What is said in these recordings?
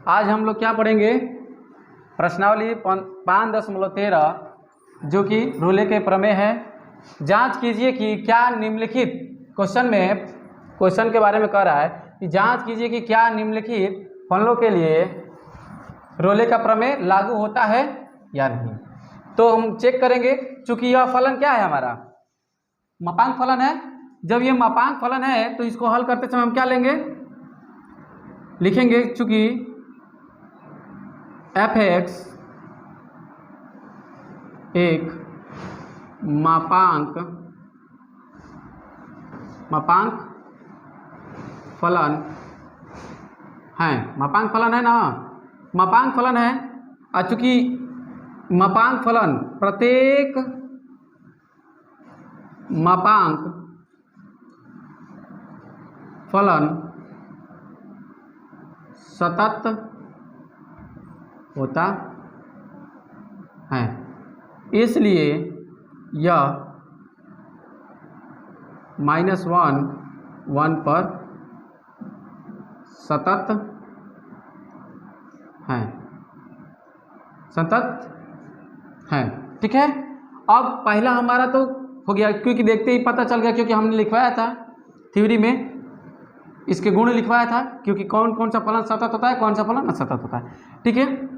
आज हम लोग क्या पढ़ेंगे, प्रश्नावली 5.13 जो कि रोले के प्रमेय है। जांच कीजिए कि क्या निम्नलिखित क्वेश्चन के बारे में कह रहा है कि जांच कीजिए कि क्या निम्नलिखित फलनों के लिए रोले का प्रमेय लागू होता है या नहीं। तो हम चेक करेंगे, चूंकि यह फलन क्या है, हमारा मापांक फलन है। जब ये मापांक फलन है तो इसको हल करते समय हम क्या लेंगे, लिखेंगे चूंकि f(x) एक मापांक फलन है, मापांक फलन है ना, मापांक फलन है। और चूंकि मापांक फलन प्रत्येक मापांक फलन सतत होता है, इसलिए यह -1 पर सतत है। ठीक है। अब पहला हमारा तो हो गया, क्योंकि देखते ही पता चल गया, क्योंकि हमने लिखवाया था थ्योरी में, इसके गुण लिखवाया था, क्योंकि कौन कौन सा फलन सतत होता है, कौन सा फलन असतत होता है। ठीक है,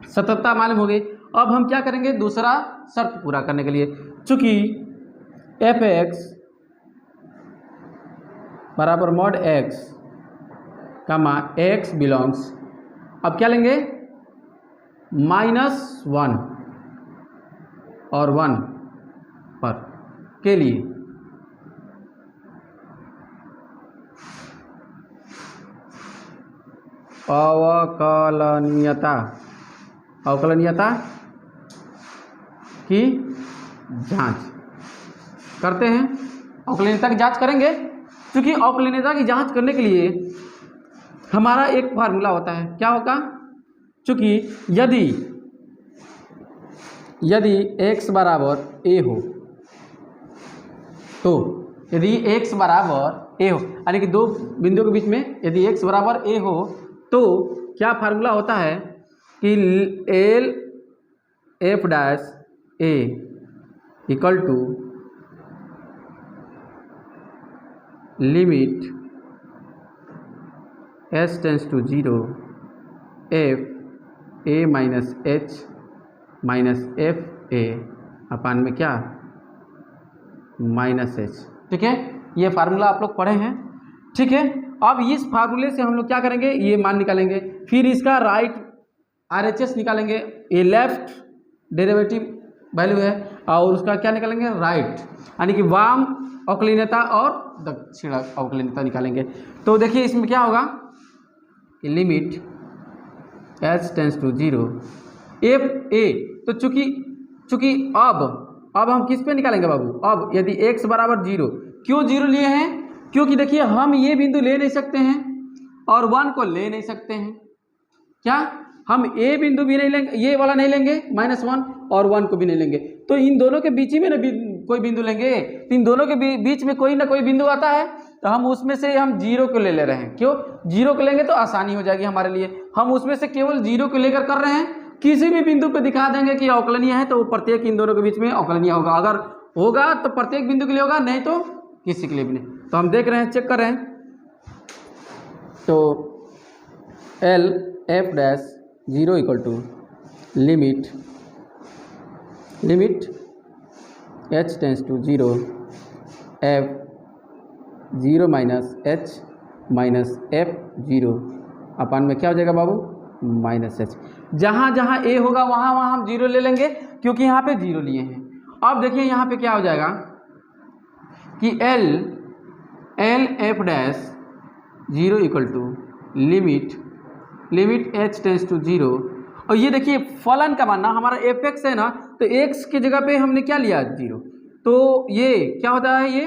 सततता मालूम हो गई। अब हम क्या करेंगे, दूसरा शर्त पूरा करने के लिए, चूंकि f(x) बराबर mod x comma x belongs, अब क्या लेंगे, -1 और 1 पर के लिए अवकलनीयता की जांच करते हैं। अवकलनीयता की जांच करेंगे, क्योंकि अवकलनीयता की जांच करने के लिए हमारा एक फार्मूला होता है। क्या होगा, चूंकि यदि x बराबर a हो, तो यदि x बराबर a हो, यानी कि दो बिंदुओं के बीच में यदि x बराबर a हो, तो क्या फार्मूला होता है कि LF' equal to limit s tends to 0 f a minus h minus f a upon में क्या -h। ठीक है, ये फार्मूला आप लोग पढ़े हैं। ठीक है, अब इस फार्मूले से हम लोग क्या करेंगे, ये मान निकालेंगे, फिर इसका राइट RHS निकालेंगे, ये लेफ्ट डेरिवेटिव वैल्यू है, और उसका क्या निकालेंगे, राइट, यानी कि वाम अवकलनीयता और दक्षिण अवकलनीयता निकालेंगे। तो देखिए इसमें क्या होगा, limit h tends to 0 f a, तो चूंकि अब हम किस पे निकालेंगे बाबू, अब यदि x बराबर 0, क्यों 0 लिए हैं, क्योंकि देखिए हम ये बिंदु ले नहीं सकते हैं और 1 को ले नहीं सकते हैं। क्या हम a बिंदु भी नहीं लेंगे, ये वाला नहीं लेंगे -1, और 1 को भी नहीं लेंगे, तो इन दोनों के बीच में ना कोई बिंदु लेंगे, तो इन दोनों के बीच में कोई ना कोई बिंदु आता है, तो हम उसमें से हम 0 को ले रहे हैं। क्यों 0 को लेंगे, तो आसानी हो जाएगी हमारे लिए, हम उसमें से केवल 0 को लेकर कर रहे हैं। किसी भी बिंदु पे दिखा देंगे कि अवकलनीय है, तो वो प्रत्येक इन दोनों के बीच में अवकलनीय होगा, अगर होगा तो प्रत्येक बिंदु के लिए होगा, नहीं तो किसी के लिए भी नहीं। तो हम देख रहे हैं, चेक कर रहे हैं, तो LF' 0 equal to limit h tends to 0 f 0 minus h minus f 0 upon में क्या हो जाएगा बाबू, -h। जहाँ जहाँ a होगा वहाँ वहाँ हम 0 ले लेंगे, क्योंकि यहाँ पे 0 लिए हैं। अब देखिए यहाँ पे क्या हो जाएगा कि LF' 0 equal to limit h tends to 0, और ये देखिए फलन का मानना हमारा f(x) है ना, तो x की जगह पे हमने क्या लिया 0, तो ये क्या होता है, ये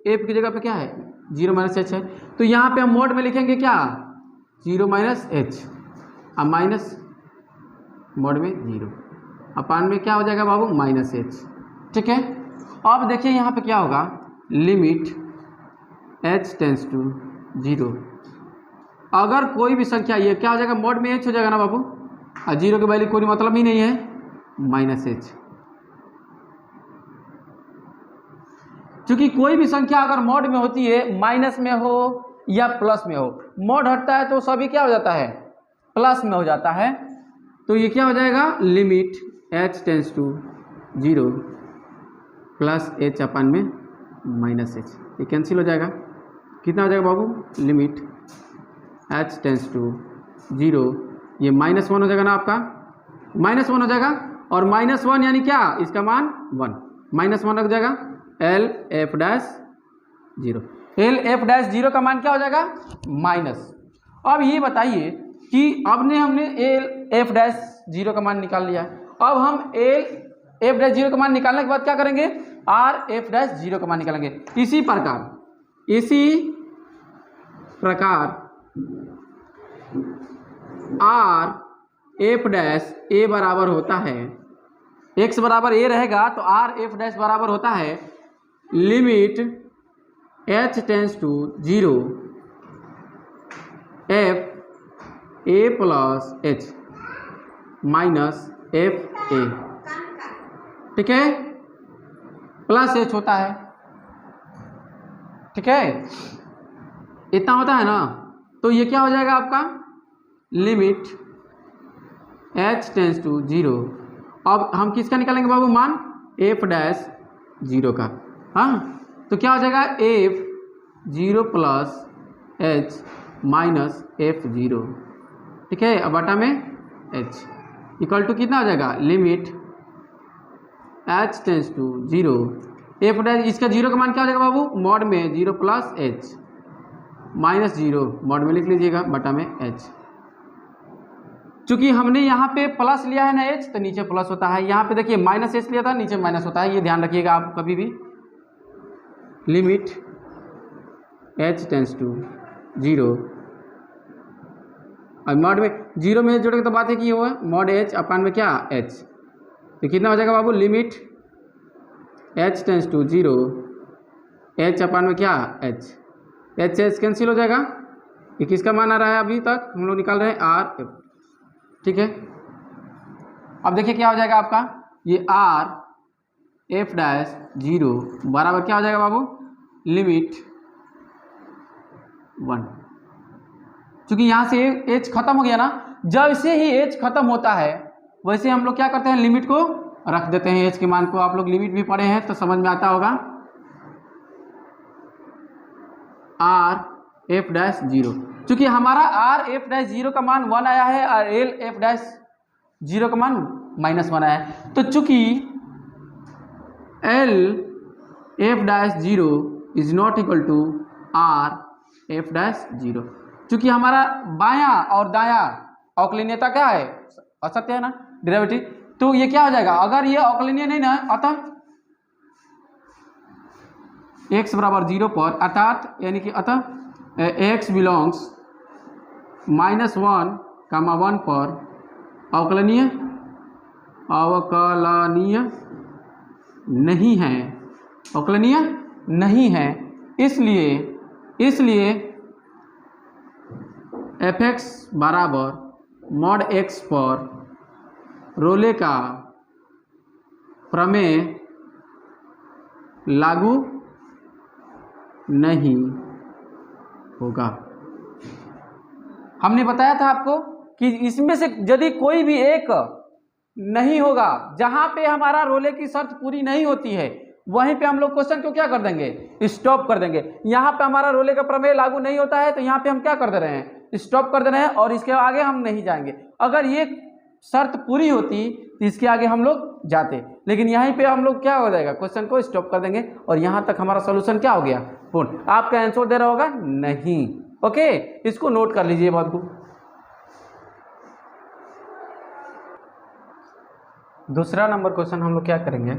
f की जगह पे क्या है 0 -h है, तो यहाँ पे हम मोड में लिखेंगे क्या 0 -h, अब माइनस मोड में 0 अपान में क्या हो जाएगा बाबू -h। ठीक है, अब देखिए यहाँ पे क्या होगा, लिमिट h टेंस टू 0 अगर कोई भी संख्या ये क्या हो जाएगा, मॉड में एच हो जाएगा ना बाबू, और जीरो की वैल्यू कोई मतलब ही नहीं है, माइनस एच। क्योंकि कोई भी संख्या अगर मॉड में होती है, माइनस में हो या प्लस में हो, मॉड हटता है तो सभी क्या हो जाता है, प्लस में हो जाता है। तो ये क्या हो जाएगा, limit h tends to 0 plus h अपन में माइनस एच, ये कैंसिल हो जाएगा। कितना हो जाएगा बाबू, लिमिट h टेंस टू 0, ये -1 हो जाएगा ना आपका, -1 हो जाएगा, और -1 यानी क्या, इसका मान 1, -1 रख जाएगा, L F dash 0, L F dash 0 का मान क्या हो जाएगा, माइनस। अब ये बताइए कि हमने एल एफ डैश 0 का मान निकाल लिया है, अब हम एल एफ डैश 0 का मान निकालने के बाद क्या करेंगे, आर एफ डैश 0 का मान निकालेंगे। इसी प्रकार आर एफ डैश ए बराबर होता है, एक्स बराबर ए रहेगा तो आर एफ डैश बराबर होता है limit h tends to 0 f a plus h minus f a, ठीक है, प्लस एच होता है, ठीक है, इतना होता है ना। तो ये क्या हो जाएगा आपका, लिमिट h टेंस टू 0, अब हम किसका निकालेंगे बाबू मान, एफ डैश 0 का, हाँ, तो क्या हो जाएगा, F 0 plus h minus F 0, ठीक है, अब बटा में एच इक्वल टू कितना हो जाएगा, limit h tends to 0 f dash, इसका 0 का मान क्या हो जाएगा बाबू, मॉड में 0 प्लस एच माइनस 0, मॉड में लिख लीजिएगा, बटा में एच। चूंकि हमने यहाँ पे प्लस लिया है ना एच, तो नीचे प्लस होता है, यहाँ पे देखिए माइनस एच लिया था, नीचे माइनस होता है, ये ध्यान रखिएगा आप कभी भी। लिमिट h टेंस टू 0, और मॉड में 0 में जोड़ेगा तो बात है कि वो मॉड h अपन में क्या h, तो कितना हो जाएगा बाबू, limit h tends to 0 h अपन में क्या h, h कैंसिल हो जाएगा, ये किसका मान आ रहा है, अभी तक हम लोग निकाल रहे हैं आर एफ, ठीक है। अब देखिए क्या हो जाएगा आपका, ये आर एफ डैश 0 बराबर क्या हो जाएगा बाबू, लिमिट 1। चूंकि यहाँ से एच खत्म हो गया ना, जैसे ही एच खत्म होता है वैसे हम लोग क्या करते हैं, लिमिट को रख देते हैं एच के मान को। आप लोग लिमिट भी पढ़े हैं तो समझ में आता होगा। आर एफ डैश 0, चूंकि हमारा आर एफ डैश 0 का मान 1 आया है और एल एफ डैश 0 का मान -1 आया है, तो चूंकि L F dash 0 is not equal to R F dash 0, चूंकि हमारा बायां और दायां अवकलनीयता क्या है, असत्य है ना, डेरिवेटिव, तो ये क्या हो जाएगा, अगर ये अवकलनीय नहीं ना, अतः x बराबर 0 पर, अर्थात यानी कि अतः x बिलोंग्स -1, 1 पर अवकलनीय नहीं है, अवकलनीय नहीं है, इसलिए fx बराबर मॉड x पर रोले का प्रमेय लागू नहीं होगा। हमने बताया था आपको कि इसमें से यदि कोई भी एक नहीं होगा, जहां पे हमारा रोले की शर्त पूरी नहीं होती है, वहीं पे हम लोग क्वेश्चन को क्या कर देंगे, स्टॉप कर देंगे। यहाँ पे हमारा रोले का प्रमेय लागू नहीं होता है तो यहाँ पे हम क्या कर दे रहे हैं, स्टॉप कर दे रहे हैं, और इसके आगे हम नहीं जाएंगे। अगर ये शर्त पूरी होती तो इसके आगे हम लोग जाते, लेकिन यहीं पे हम लोग क्या हो जाएगा, क्वेश्चन को स्टॉप कर देंगे और यहाँ तक हमारा सोल्यूशन क्या हो गया, पूर्ण। आपका आंसर दे रहा होगा नहीं, ओके, इसको नोट कर लीजिए बात को। दूसरा नंबर क्वेश्चन हम लोग क्या करेंगे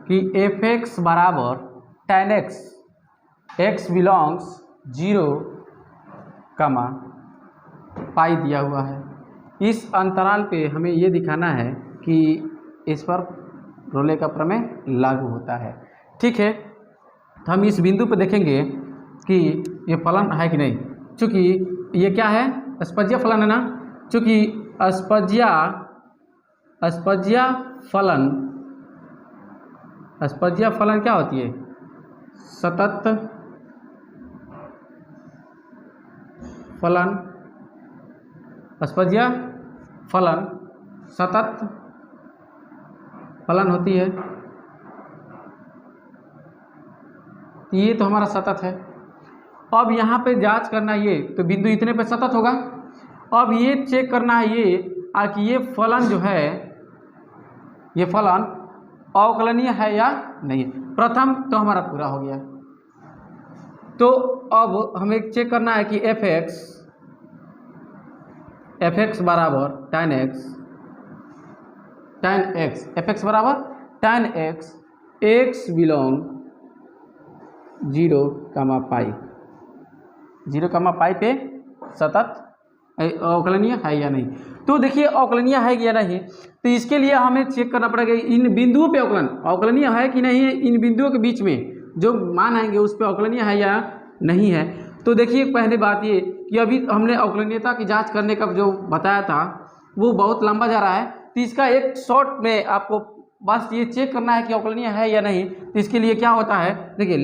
कि एफ एक्स बराबर tan x, x बिलोंग्स 0, पाई दिया हुआ है। इस अंतराल पे हमें ये दिखाना है कि इस पर रोले का प्रमेय लागू होता है, ठीक है। तो हम इस बिंदु पे देखेंगे कि ये फलन है कि नहीं। चूँकि ये क्या है, अस्पज्या फलन है ना, चूँकि अस्पज्या फलन क्या होती है, सतत फलन, अस्पज्या फलन सतत फलन होती है। ये तो हमारा सतत है। अब यहाँ पे जांच करना ये, तो बिंदु इतने पे सतत होगा। अब ये चेक करना है ये कि ये फलन जो है, ये फलन अवकलनीय है या नहीं। प्रथम तो हमारा पूरा हो गया। तो अब हमें चेक करना है कि एफ एक्स बराबर tan x बराबर tan x, x बिलोंग 0, पाई पे सतत अवकलनीय है या नहीं। तो देखिए अवकलनीय है या नहीं, तो इसके लिए हमें चेक करना पड़ेगा इन बिंदुओं पे अवकलनीय है कि नहीं है। इन बिंदुओं के बीच में जो मान आएंगे उस पे अवकलनीय है या नहीं है। तो देखिए पहली बात ये कि अभी हमने अवकलनीयता की जांच करने का जो बताया था वो बहुत लंबा जा रहा है, तो इसका एक शॉर्ट में आपको बस ये चेक करना है कि अवकलनीय है या नहीं। तो इसके लिए क्या होता है, देखिए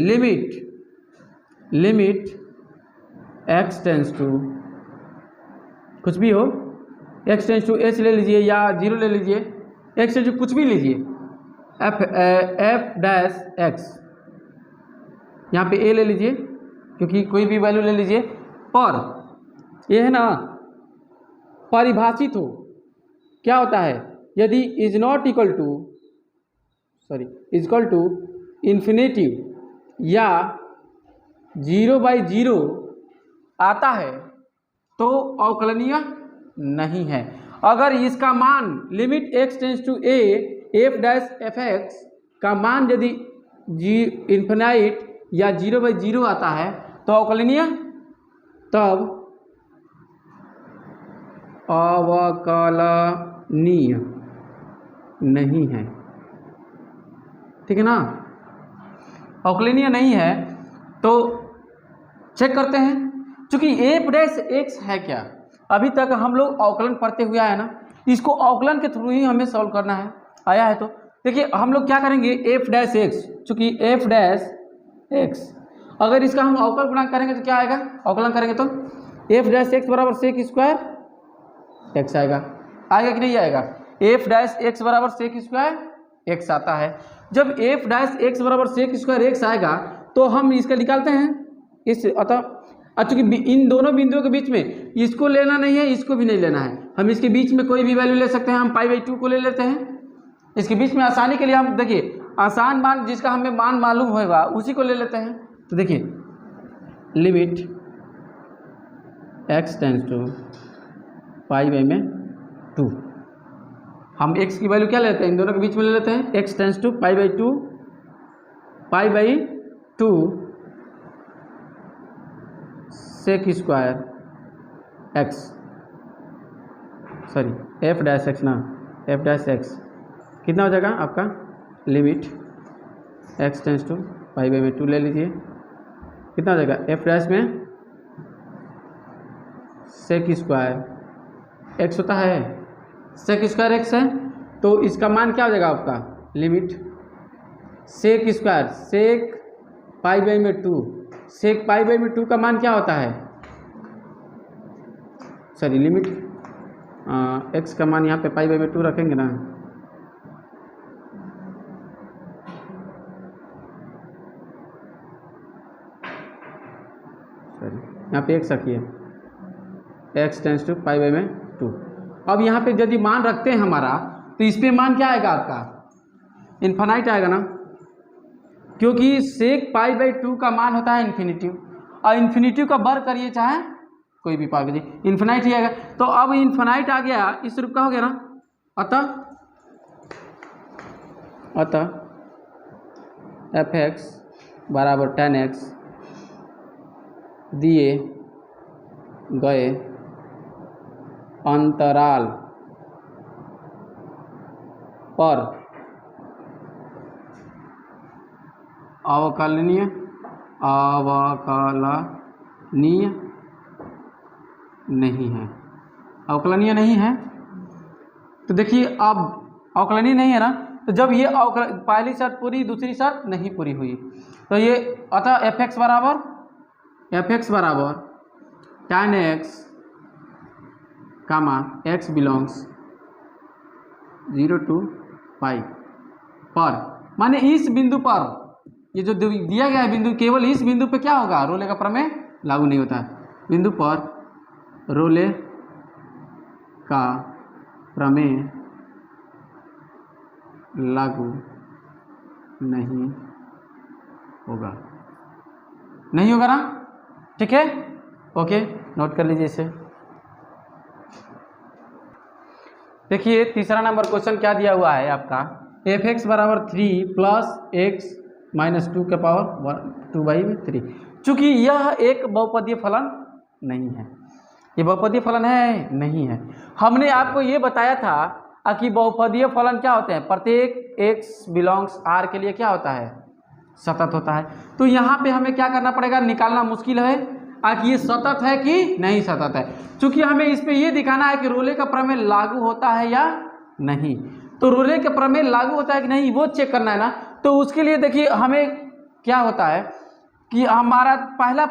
लिमिट x टेंस टू कुछ भी हो, x टेंस टू h ले लीजिए या 0 ले लीजिए, x टेंस टू कुछ भी लीजिए, f डैश x, यहाँ पे a ले लीजिए क्योंकि कोई भी वैल्यू ले लीजिए, पर ये है ना परिभाषित हो, क्या होता है, यदि इज इक्वल टू इन्फिनेटिव या 0/0 आता है तो अवकलनीय नहीं है। अगर इसका मान limit x tends to a f dash f x का मान यदि इन्फिनाइट या 0/0 आता है तो अवकलनीय, तब अवकलनीय नहीं है। ठीक है ना, अवकलनीय नहीं है। तो चेक करते हैं, चूंकि एफ डैश एक्स है क्या, अभी तक हम लोग अवकलन पढ़ते हुए आए ना, इसको अवकलन के थ्रू ही हमें सॉल्व करना है, आया है। तो देखिए हम लोग क्या करेंगे, एफ डैश एक्स, चूंकि एफ डैश एक्स अगर इसका हम अवकल गुणांक करेंगे तो क्या आएगा, अवकलन करेंगे तो एफ डैश एक्स बराबर सेक स्क्वायर एक्स आएगा कि नहीं आएगा। एफ डैश एक्स बराबर सेक स्क्वायर एक्स आता है। जब एफ डैश एक्स बराबर सेक स्क्वायर एक्स आएगा तो हम इसका निकालते हैं इस, अतः चूंकि इन दोनों बिंदुओं के बीच में इसको लेना नहीं है, इसको भी नहीं लेना है, हम इसके बीच में कोई भी वैल्यू ले सकते हैं। हम π/2 को ले लेते हैं इसके बीच में आसानी के लिए। हम देखिए आसान मान जिसका हमें मान मालूम होगा उसी को ले लेते हैं। तो देखिए लिमिट x टेंस टू π/2, हम x की वैल्यू क्या लेते हैं, इन दोनों के बीच में ले लेते हैं, x tends to π/2 sec square x, sorry f dash x ना, एफ डैश एक्स कितना हो जाएगा आपका, लिमिट x टेंस टू π/2 ले लीजिए, कितना हो जाएगा, एफ डैश में सेक स्क्वायर एक्स होता है, सेक स्क्वायर एक्स है, तो इसका मान क्या हो जाएगा आपका, लिमिट सेक स्क्वायर सेक π/2, सेक π/2 का मान क्या होता है, सॉरी लिमिट एक्स का मान यहाँ पे π/2 रखेंगे ना, सॉरी यहाँ पे एक्स रखिए, एक्स टेंस टू π/2। अब यहाँ पे यदि मान रखते हैं हमारा तो इस पे मान क्या आएगा आपका, इन्फिनाइट आएगा ना, क्योंकि सेक π/2 का मान होता है इन्फिनिटिव, और इन्फिनिटिव का वर्ग करिए चाहे कोई भी पावर दीजिए, इन्फिनाइट ही आएगा। तो अब इन्फिनाइट आ गया इस रूप का हो गया ना, अतः एफ एक्स बराबर tan x दिए गए अंतराल पर अवकलनीय नहीं है, अवकलनीय नहीं है। तो देखिए अब अवकलनीय नहीं है ना, तो जब ये पहली शर्त पूरी, दूसरी शर्त नहीं पूरी हुई, तो ये अतः एफ एक्स बराबर tan x comma x belongs 0 to pi पर, माने इस बिंदु पर, ये जो दिया गया है बिंदु, केवल इस बिंदु पे क्या होगा, रोले का प्रमेय लागू नहीं होता है। बिंदु पर रोले का प्रमेय लागू नहीं होगा, नहीं होगा ना, ठीक है, ओके, नोट कर लीजिए इसे। देखिए तीसरा नंबर क्वेश्चन क्या दिया हुआ है आपका, एफ एक्स बराबर 3 प्लस एक्स माइनस 2 के पावर 2/3। चूँकि यह एक बहुपदीय फलन नहीं है, ये बहुपदीय फलन है नहीं है। हमने आपको ये बताया था कि बहुपदीय फलन क्या होते हैं, प्रत्येक x बिलोंग्स r के लिए क्या होता है, सतत होता है। तो यहाँ पे हमें क्या करना पड़ेगा, निकालना मुश्किल है कि ये सतत है कि नहीं सतत है। चूँकि हमें इस पे ये दिखाना है कि रोले का प्रमेय लागू होता है या नहीं, तो रोले का प्रमेय लागू होता है कि नहीं वो चेक करना है ना। तो उसके लिए देखिए हमें क्या होता है कि हमारा पहला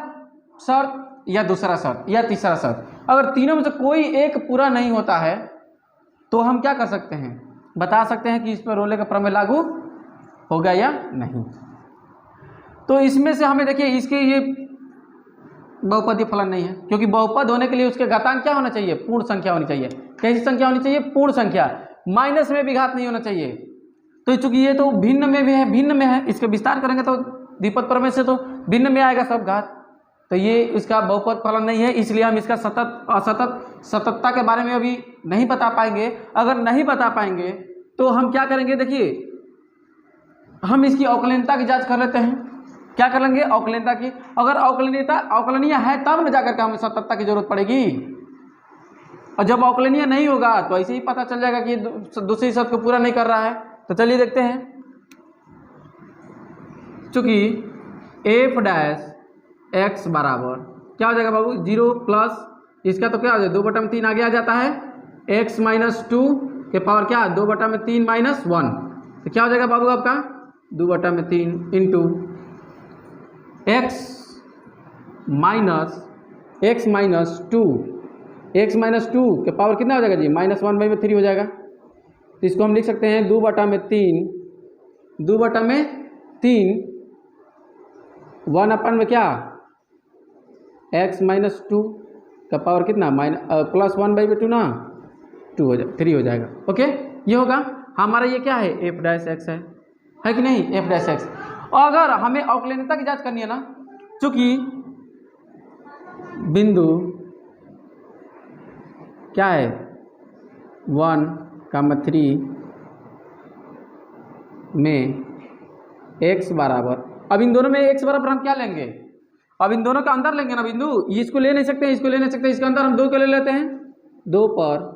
शर्त या दूसरा शर्त या तीसरा शर्त, अगर तीनों में से कोई एक पूरा नहीं होता है तो हम क्या कर सकते हैं, बता सकते हैं कि इस पर रोले का प्रमेय लागू होगा या नहीं। तो इसमें से हमें देखिए इसके ये बहुपदीय फलन नहीं है, क्योंकि बहुपद होने के लिए उसके घातांक क्या होना चाहिए, पूर्ण संख्या होनी चाहिए। कैसी संख्या होनी चाहिए, पूर्ण संख्या, माइनस में भी घात नहीं होना चाहिए। तो चूंकि ये तो भिन्न में भी है, भिन्न में है, इसके विस्तार करेंगे तो द्विपद प्रमेय से तो भिन्न में आएगा सब घात, तो ये इसका बहुपद फलन नहीं है। इसलिए हम इसका सतत असतत सततता के बारे में अभी नहीं बता पाएंगे। अगर नहीं बता पाएंगे तो हम क्या करेंगे, देखिए हम इसकी अवकलनीयता की जांच कर लेते हैं। क्या कर लेंगे, अवकलनीयता की। अगर अवकलनीय है तब न जाकर के हमें सततता की जरूरत पड़ेगी, और जब अवकलनीय नहीं होगा तो ऐसे ही पता चल जाएगा कि दूसरी शर्त को पूरा नहीं कर रहा है। तो चलिए देखते हैं। चूंकि एफ डैश एक्स बराबर क्या हो जाएगा बाबू, 0 प्लस इसका तो क्या हो जाएगा 2/3 आगे आ जाता है, x माइनस 2 के पावर क्या 2/3 माइनस 1, तो क्या हो जाएगा बाबू आपका 2/3 इंटू x माइनस 2 के पावर कितना हो जाएगा जी, -1/3 हो जाएगा। तो इसको हम लिख सकते हैं 2/3 1/, में क्या x माइनस 2 का पावर कितना प्लस 1/2 ना 2 हो जाए 3 हो जाएगा। ओके, ये होगा हमारा, ये क्या है एफ डैश एक्स है कि नहीं, एफ डैश एक्स। अगर हमें अवकलनीयता की जांच करनी है ना, चूंकि बिंदु क्या है 1,3 में x बराबर, अब इन दोनों में x बराबर हम क्या लेंगे, अब इन दोनों का अंदर लेंगे ना बिंदु, इसको ले नहीं सकते, इसको ले नहीं सकते, इसके अंदर हम 2 को ले लेते हैं। 2 पर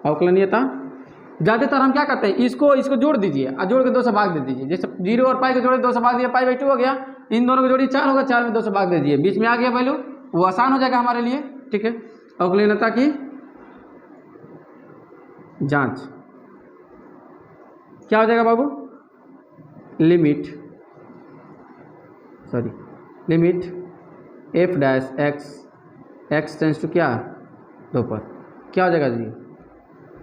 अवकलनीयता ज़्यादातर हम क्या करते हैं, इसको जोड़ दीजिए और जोड़ के 2 से भाग दे दीजिए। जैसे 0 और पाई को जोड़े 2 से भाग दिया, π/2 हो गया। इन दोनों को जोड़िए 4 होगा, 4 में 2 से भाग दे दीजिए, बीच में आ गया वैल्यू, वो आसान हो जाएगा हमारे लिए। ठीक है, अवकलनीयता की जांच क्या हो जाएगा बाबू, limit f dash x tends to क्या 2 पर क्या हो जाएगा जी,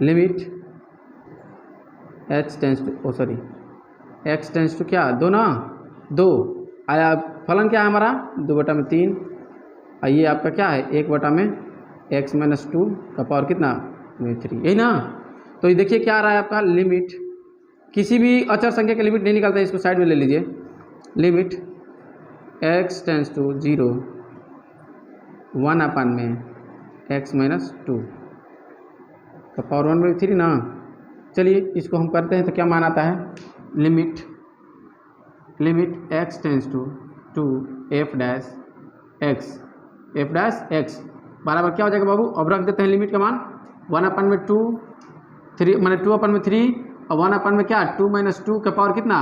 लिमिट एक्स टेंस टू क्या 2 ना 2 आया। फलन क्या है हमारा 2/3, और ये आपका क्या है 1/x माइनस 2 का पावर कितना 3, यही ना। तो ये देखिए क्या आ रहा है आपका, लिमिट किसी भी अचर संख्या की लिमिट नहीं निकालते हैं, इसको साइड में ले लीजिए। लिमिट x टेंस टू 0 1/, में x माइनस 2 का पावर 1/3 ना। चलिए इसको हम करते हैं तो क्या मान आता है, limit x tends to 2 f dash x बराबर क्या हो जाएगा बाबू, अब रख देते हैं लिमिट का मान 1/, में 2 3 मैंने 2/3 और 1/, में क्या 2 माइनस 2 का पावर कितना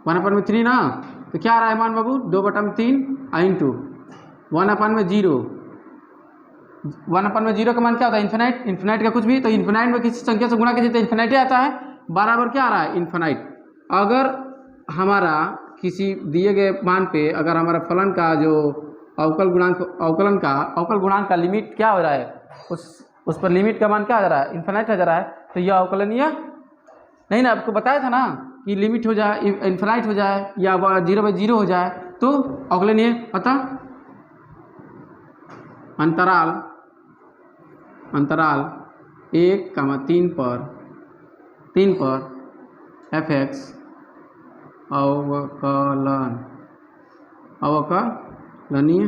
1/3 ना। तो तो क्या आ रहा है मान बाबू 2/3 इंटू 1/0। 1/0 का मान क्या होता है इन्फिनाइट, इन्फिनाइट का कुछ भी, तो इन्फिनाइट में किसी संख्या से गुणा कीजिए तो इन्फिनाइट ही आता है, बराबर क्या आ रहा है इन्फिनाइट। अगर हमारा किसी दिए गए मान पे अगर हमारा फलन का जो अवकलन का लिमिट क्या हो रहा है, उस पर लिमिट का मान क्या आ जा रहा है इन्फिनाइट आ जा रहा है, तो यह अवकलनीय नहीं ना, आपको बताया था ना कि लिमिट हो जाए इन्फिनाइट हो जाए या 0/0 हो जाए तो अवकलनीय। अतः अंतराल 1,3 पर f(x) अवकलनीय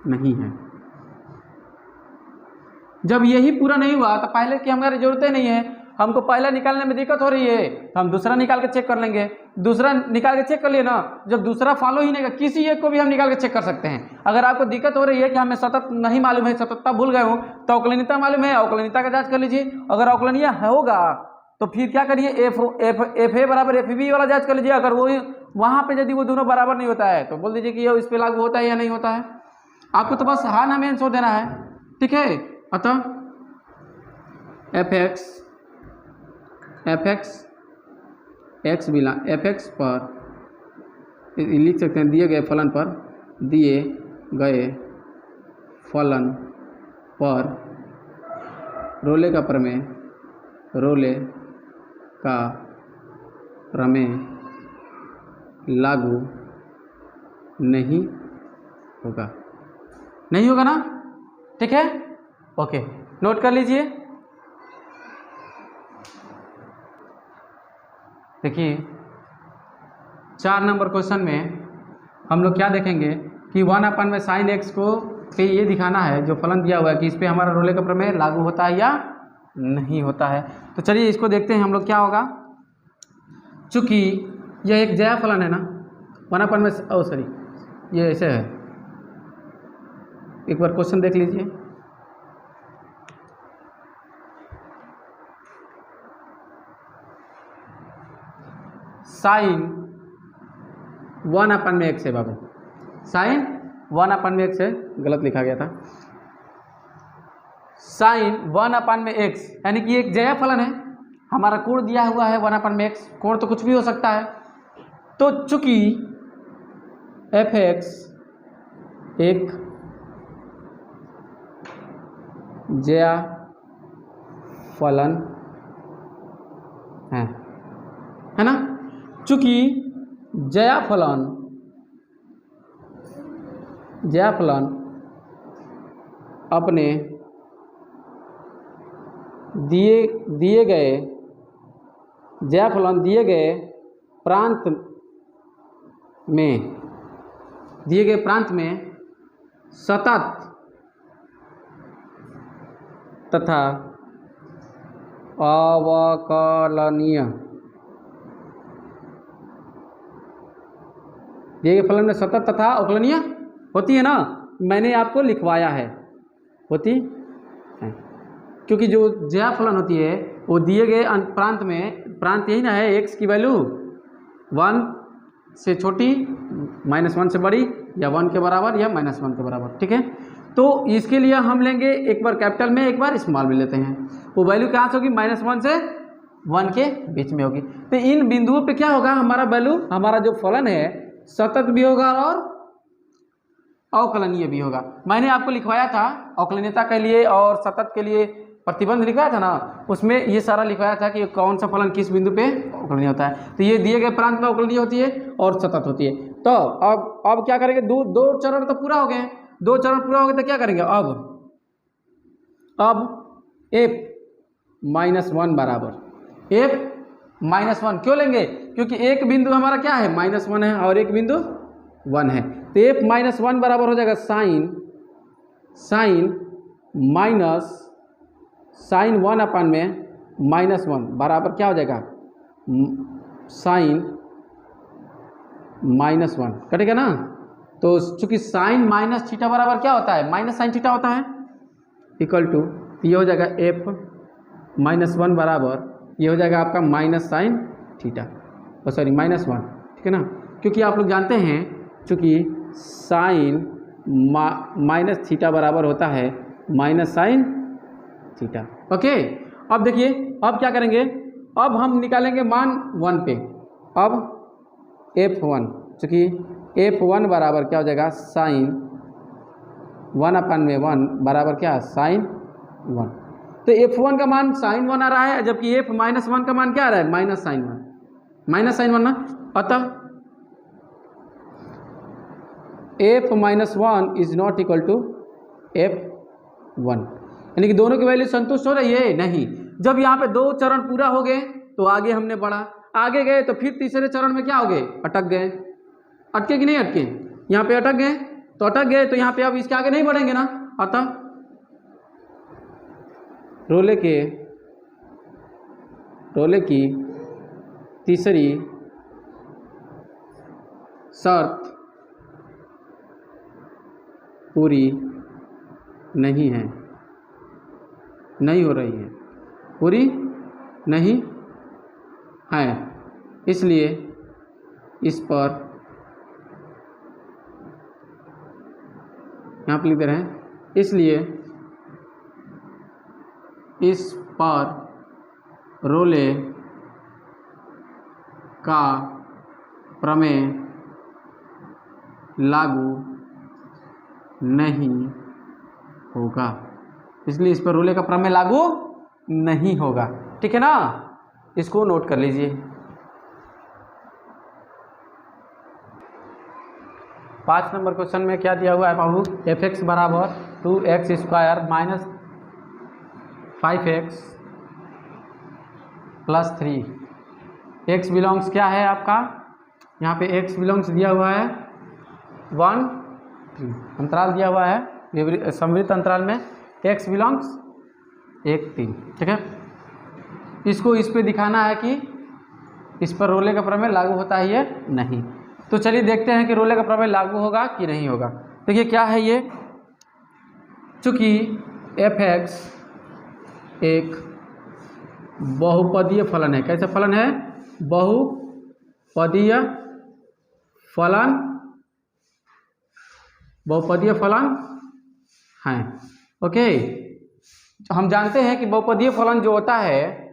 नहीं है। जब यही पूरा नहीं हुआ तो पहले की हमारी जरूरत ही नहीं है, हमको पहला निकालने में दिक्कत हो रही है, हम दूसरा निकाल के चेक कर लेंगे। दूसरा निकाल के चेक कर लिए ना, जब दूसरा फॉलो ही नहीं कर, किसी एक को भी हम निकाल के चेक कर सकते हैं। अगर आपको दिक्कत हो रही है कि हमें सतत नहीं मालूम है, सततता भूल गए हो, तो अवकलनीयता मालूम है, अवकलनीयता का जांच कर लीजिए। अगर अवकलनीय होगा तो फिर क्या करिए, एफ ए बराबर एफ बी वाला जांच कर लीजिए। अगर वो वहाँ पे यदि वो दोनों बराबर नहीं होता है तो बोल दीजिए कि ये इस पर लागू होता है या नहीं होता है। आपको तो बस हाँ ना में आंसर देना है, ठीक है। अतः f(x) पर लिख सकते हैं दिए गए फलन पर रोले का प्रमेय लागू नहीं होगा ना, ठीक है। ओके, नोट कर लीजिए। देखिए 4 नंबर क्वेश्चन में हम लोग क्या देखेंगे कि 1/sin(x) को पे ये दिखाना है, जो फलन दिया हुआ है कि इस पे हमारा रोले का प्रमेय लागू होता है या नहीं होता है। तो चलिए इसको देखते हैं हम लोग क्या होगा। चूंकि यह एक जया फलन है ना, 1/, ये ऐसे है, एक बार क्वेश्चन देख लीजिए। sin 1/x है बाबू, sin 1/x है, गलत लिखा गया था। sin 1/x यानी कि एक जया फलन है, हमारा कोण दिया हुआ है 1/x, कोण तो कुछ भी हो सकता है। तो चूंकि f(x) एक जया फलन है ना, चूंकि जया फलन अपने दिए गए प्रांत में सतत तथा अवकलनीय, दिए गए फलन में सतत तथा अवकलनीय होती है ना, मैंने आपको लिखवाया है, होती है। क्योंकि जो जया फलन होती है वो दिए गए प्रांत में, प्रांत यही ना है, x की वैल्यू 1 से छोटी, -1 से बड़ी, या 1 के बराबर या -1 के बराबर, ठीक है। तो इसके लिए हम लेंगे एक बार कैपिटल में, एक बार स्मॉल में लेते हैं। वो वैल्यू कहाँ से होगी, -1 से 1 के बीच में होगी। तो इन बिंदुओं पे क्या होगा, हमारा वैल्यू, हमारा जो फलन है सतत भी होगा और अवकलनीय भी होगा। मैंने आपको लिखवाया था अवकलनीयता के लिए और सतत के लिए प्रतिबंध लिखवाया था ना, उसमें ये सारा लिखवाया था कि कौन सा फलन किस बिंदु पे अवकलनीय होता है। तो ये दिए गए प्रांत में अवकलनीय होती है और सतत होती है। तो अब क्या करेंगे, दो चरण तो पूरा हो गए, 2 चरण पूरा हो गए तो क्या करेंगे, अब f-1 बराबर f-1 क्यों लेंगे, क्योंकि एक बिंदु हमारा क्या है -1 है और एक बिंदु 1 है। तो f-1 बराबर हो जाएगा sin 1/(-1) बराबर क्या हो जाएगा, sin -1 कटेगा ना। तो चूंकि sin -θ बराबर क्या होता है, -sin θ होता है, इक्वल टू ये हो जाएगा f-1 बराबर, ये हो जाएगा आपका -sin θ, -1 ठीक ठीक है ना, क्योंकि आप लोग जानते हैं चूँकि साइन माइनस थीटा बराबर होता है माइनस साइन थीटा। ओके, अब देखिए अब क्या करेंगे, अब हम निकालेंगे मान 1 पे। अब F1 चूँकि F1 बराबर क्या हो जाएगा साइन 1/1 बराबर क्या साइन 1। तो F1 का मान साइन 1 आ रहा है, जबकि F-1 का मान क्या आ रहा है माइनस साइन 1, माइनस साइन 1 ना। अतः F-1 is not equal to F1, यानी कि दोनों की वैल्यू संतुष्ट हो रही है नहीं। जब यहाँ पे 2 चरण पूरा हो गए तो आगे हमने बढ़ा, आगे गए तो फिर तीसरे चरण में क्या हो गए, अटक गए। अटके कि नहीं अटके, यहाँ पे अटक गए, तो अटक गए तो यहाँ पे अब इसके आगे नहीं बढ़ेंगे ना। अतः रोले की तीसरी शर्त पूरी नहीं है, नहीं हो रही है, पूरी नहीं है, इसलिए इस पर यहाँ पर लिख दे रहे हैं, इसलिए इस पर रोले का प्रमेय लागू नहीं होगा, इसलिए इस पर रोले का प्रमेय लागू नहीं होगा। ठीक है ना, इसको नोट कर लीजिए। 5 नंबर क्वेश्चन में क्या दिया हुआ है बाबू, fx बराबर 2x² minus 5x plus 3। x belongs क्या है आपका, यहाँ पे x बिलोंग्स दिया हुआ है 1 3, अंतराल दिया हुआ है समवृत्त अंतराल में x बिलोंग्स 1 3। ठीक है, इसको इस पे दिखाना है कि इस पर रोले का प्रमेय लागू होता है या नहीं। तो चलिए देखते हैं कि रोले का प्रमेय लागू होगा कि नहीं होगा। देखिए क्या है ये, चूँकि fx एक बहुपदीय फलन है। कैसा फलन है, बहुपदीय फलन, बहुपदीय फलन है। ओके, हम जानते हैं कि बहुपदीय फलन जो होता है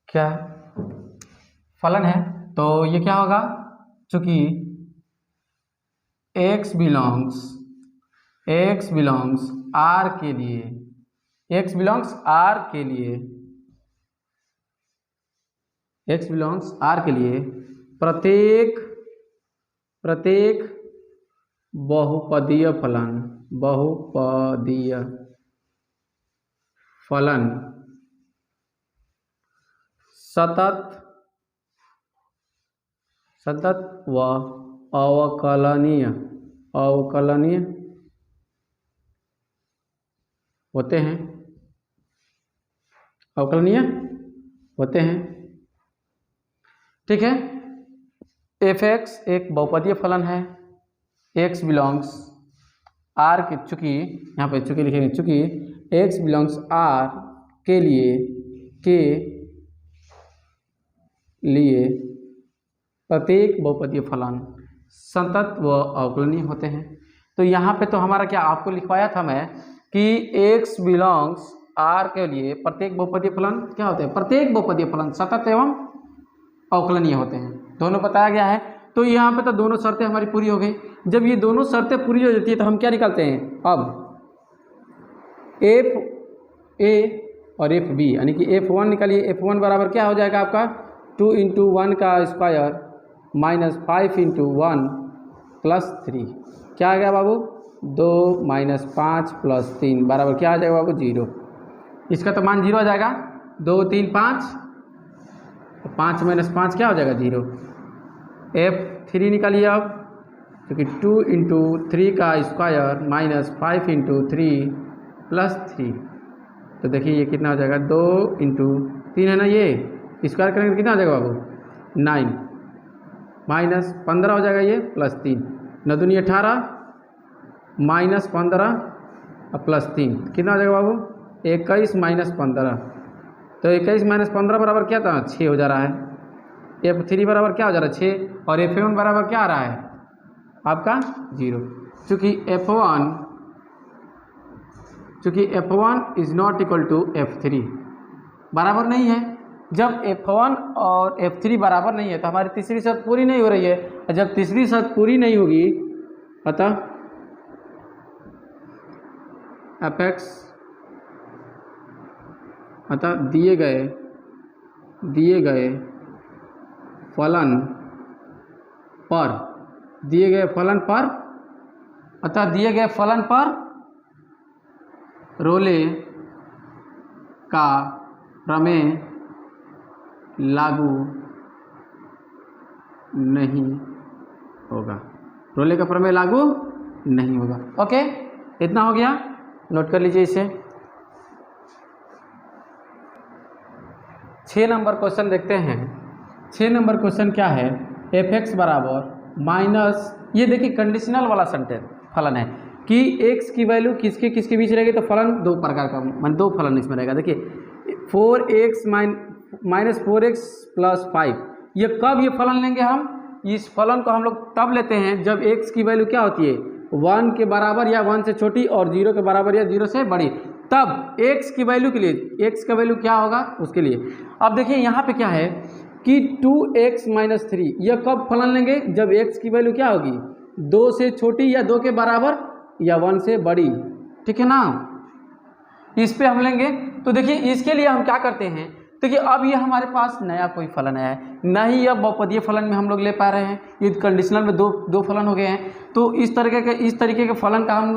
क्या फलन है, तो ये क्या होगा, चूंकि x बिलोंग्स R के लिए, x बिलोंग्स R के लिए, x बिलोंग्स R के लिए प्रत्येक बहुपदीय फलन सतत व अवकलनीय होते हैं, अवकलनीय होते हैं। ठीक है, fx एक बहुपदीय फलन है, x बिलोंग्स R के, चूँकि यहाँ पे चूँकि लिखेंगे, चूँकि x बिलोंग्स R के लिए प्रत्येक बहुपदीय फलन संतत व अवकलनीय होते हैं। तो यहाँ पे तो हमारा क्या आपको लिखवाया था मैं कि x बिलोंग्स R के लिए प्रत्येक बहुपदीय फलन क्या होते हैं, प्रत्येक बहुपदीय फलन सतत एवं अवकलनीय होते हैं, दोनों बताया गया है। तो यहाँ पे तो दोनों शर्तें हमारी पूरी हो गई। जब ये दोनों शर्तें पूरी हो जाती है तो हम क्या निकालते हैं, अब FA और FB, यानी कि F1 निकालिए। F1 बराबर क्या हो जाएगा आपका 2 × 1 का स्क्वायर माइनस 5 × 1 प्लस 3, क्या आ गया बाबू 2 - 5 + 3 बराबर क्या आ जाएगा बाबू 0। इसका तो मान 0 आ जाएगा, 2 3 5, 5 - 5 क्या हो जाएगा 0। F3 निकालिए अब, क्योंकि 2 × 3 का स्क्वायर माइनस 5 × 3 प्लस 3, तो देखिए ये कितना हो जाएगा 2 × 3 है ना, ये स्क्वायर करेंगे तो कितना हो जाएगा बाबू 9 माइनस 15 हो जाएगा ये प्लस 3, 9 दूनी 18 माइनस 15 और प्लस 3 कितना हो जाएगा बाबू 21 - 15, तो 21 माइनस 15 बराबर क्या था, 6 हो जा रहा है। F3 बराबर क्या हो जा रहा है, 6, और F1 बराबर क्या आ रहा है आपका 0, चूँकि F1 is not equal to F3, बराबर नहीं है। जब F1 और F3 बराबर नहीं है तो हमारी तीसरी शर्त पूरी नहीं हो रही है, और जब तीसरी शर्त पूरी नहीं होगी अतः fx अतः दिए गए फलन पर रोले का प्रमेय लागू नहीं होगा, रोले का प्रमेय लागू नहीं होगा। ओके, इतना हो गया, नोट कर लीजिए इसे। 6 नंबर क्वेश्चन देखते हैं। 6 नंबर क्वेश्चन क्या है, fx बराबर माइनस, ये देखिए कंडीशनल वाला सेंटेंस फलन है कि x की वैल्यू किसके किसके बीच रहेगी, तो फलन दो प्रकार का, मान दो फलन इसमें रहेगा। देखिए 4x माइनस 4x प्लस 5, ये कब ये फलन लेंगे हम, इस फलन को हम लोग तब लेते हैं जब x की वैल्यू क्या होती है 1 के बराबर या 1 से छोटी और 0 के बराबर या 0 से बड़ी, तब x की वैल्यू के लिए x का वैल्यू क्या होगा उसके लिए। अब देखिए यहाँ पे क्या है कि 2x माइनस 3, यह कब फलन लेंगे, जब x की वैल्यू क्या होगी 2 से छोटी या 2 के बराबर या 1 से बड़ी, ठीक है ना, इस पे हम लेंगे। तो देखिए इसके लिए हम क्या करते हैं, देखिए अब ये हमारे पास नया कोई फलन है नहीं, अब बहुपदीय फलन में हम लोग ले पा रहे हैं, ये कंडीशनल में दो फलन हो गए हैं। तो इस तरीके के फलन का हम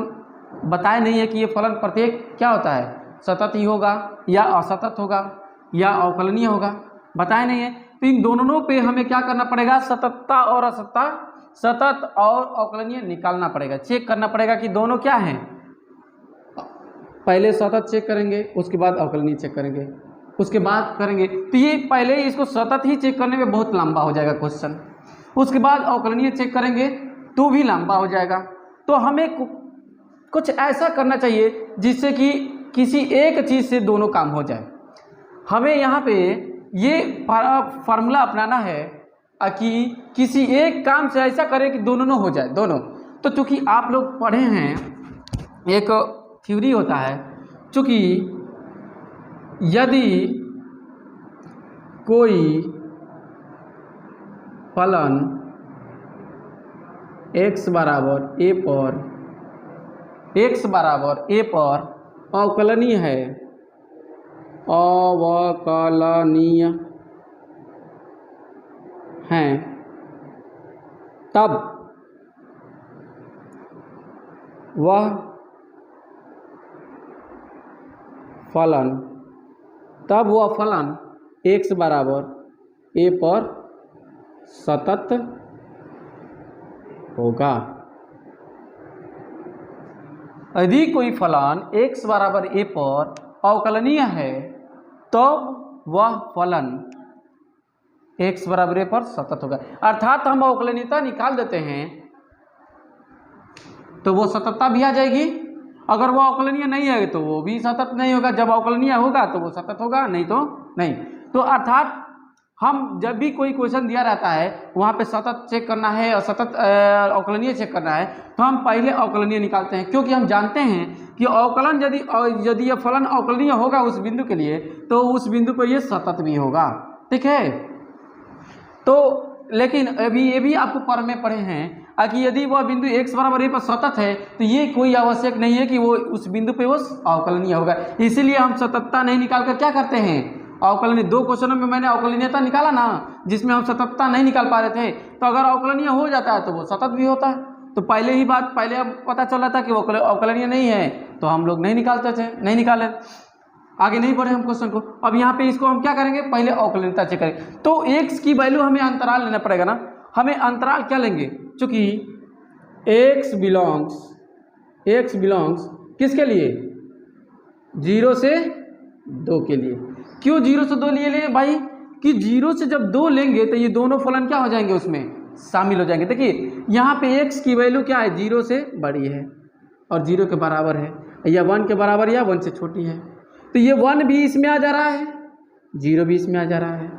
बताए नहीं है कि ये फलन प्रत्येक क्या होता है, सतत ही होगा या असतत होगा या अवकलनीय होगा, बताए नहीं है। तो इन दोनों पे हमें क्या करना पड़ेगा, सततता और असततता, सतत और अवकलनीय निकालना पड़ेगा, चेक करना पड़ेगा कि दोनों क्या हैं। पहले सतत चेक करेंगे, उसके बाद अवकलनीय चेक करेंगे, उसके बाद करेंगे। तो ये पहले इसको सतत ही चेक करने में बहुत लंबा हो जाएगा क्वेश्चन, उसके बाद अवकलनीय चेक करेंगे तो भी लंबा हो जाएगा। तो हमें कुछ ऐसा करना चाहिए जिससे कि किसी एक चीज़ से दोनों काम हो जाए। हमें यहाँ पे ये फार्मूला अपनाना है कि किसी एक काम से ऐसा करें कि दोनों हो जाए, दोनों। तो चूँकि आप लोग पढ़े हैं, एक थ्योरी होता है, चूँकि यदि कोई फलन x बराबर a पर अवकलनीय है, तब वह फलन x बराबर a पर सतत होगा। यदि कोई फलन x बराबर a पर अवकलनीय है तो वह फलन x बराबर a पर सतत होगा। अर्थात हम अवकलनीयता निकाल देते हैं तो वो सततता भी आ जाएगी, अगर वो अवकलनीय नहीं है तो वो भी सतत नहीं होगा, जब अवकलनीय होगा तो वो सतत होगा, नहीं तो नहीं। तो अर्थात हम जब भी कोई क्वेश्चन दिया रहता है वहाँ पे सतत चेक करना है और सतत अवकलनीय चेक करना है, तो हम पहले अवकलनीय निकालते हैं, क्योंकि हम जानते हैं कि अवकलन यदि यह फलन अवकलनीय होगा उस बिंदु के लिए तो उस बिंदु पर ये सतत भी होगा, ठीक है। तो लेकिन अभी ये भी आपको पढ़े हैं कि यदि वह बिंदु x बराबर a पर सतत है तो ये कोई आवश्यक नहीं है कि वो उस बिंदु पे वो अवकलनीय होगा। इसीलिए हम सततता नहीं निकाल कर क्या करते हैं, अवकलनीय। 2 क्वेश्चनों में मैंने अवकलनीयता निकाला ना, जिसमें हम सततता नहीं निकाल पा रहे थे, तो अगर अवकलनीय हो जाता है तो वो सतत भी होता है। तो पहले अब पता चला था कि वो अवकलनीय नहीं है तो हम लोग नहीं निकालते थे, नहीं निकाले, आगे नहीं बढ़े हम क्वेश्चन को। अब यहाँ पे इसको हम क्या करेंगे, पहले अवकलनीयता चेक करेंगे। तो x की वैल्यू हमें अंतराल लेना पड़ेगा ना, हमें अंतराल क्या लेंगे, चूँकि x बिलोंग्स किसके लिए, 0 से 2 के लिए। क्यों 0 से 2 लिए भाई, कि 0 से जब 2 लेंगे तो ये दोनों फलन क्या हो जाएंगे, उसमें शामिल हो जाएंगे। देखिए यहाँ पे x की वैल्यू क्या है, 0 से बड़ी है और 0 के बराबर है, या 1 के बराबर या 1 से छोटी है, तो ये 1 भी इसमें आ जा रहा है, 0 भी इसमें आ जा रहा है।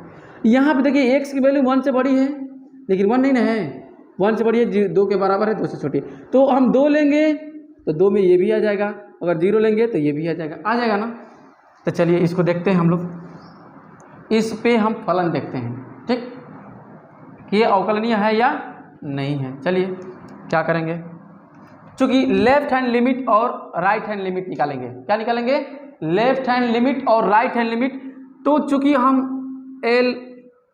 यहाँ पे देखिए एक्स की वैल्यू 1 से बड़ी है, लेकिन 1 नहीं ना है, 1 से बड़ी है, 2 के बराबर है, 2 से छोटी है। तो हम 2 लेंगे तो 2 में ये भी आ जाएगा, अगर 0 लेंगे तो ये भी आ जाएगा ना। तो चलिए इसको देखते हैं हम लोग, इस पे हम फलन देखते हैं, ठीक, कि ये अवकलनीय है या नहीं है। चलिए क्या करेंगे, चूंकि लेफ्ट हैंड लिमिट और राइट हैंड लिमिट निकालेंगे। क्या निकालेंगे? लेफ्ट हैंड लिमिट और राइट हैंड लिमिट। तो चूंकि हम एल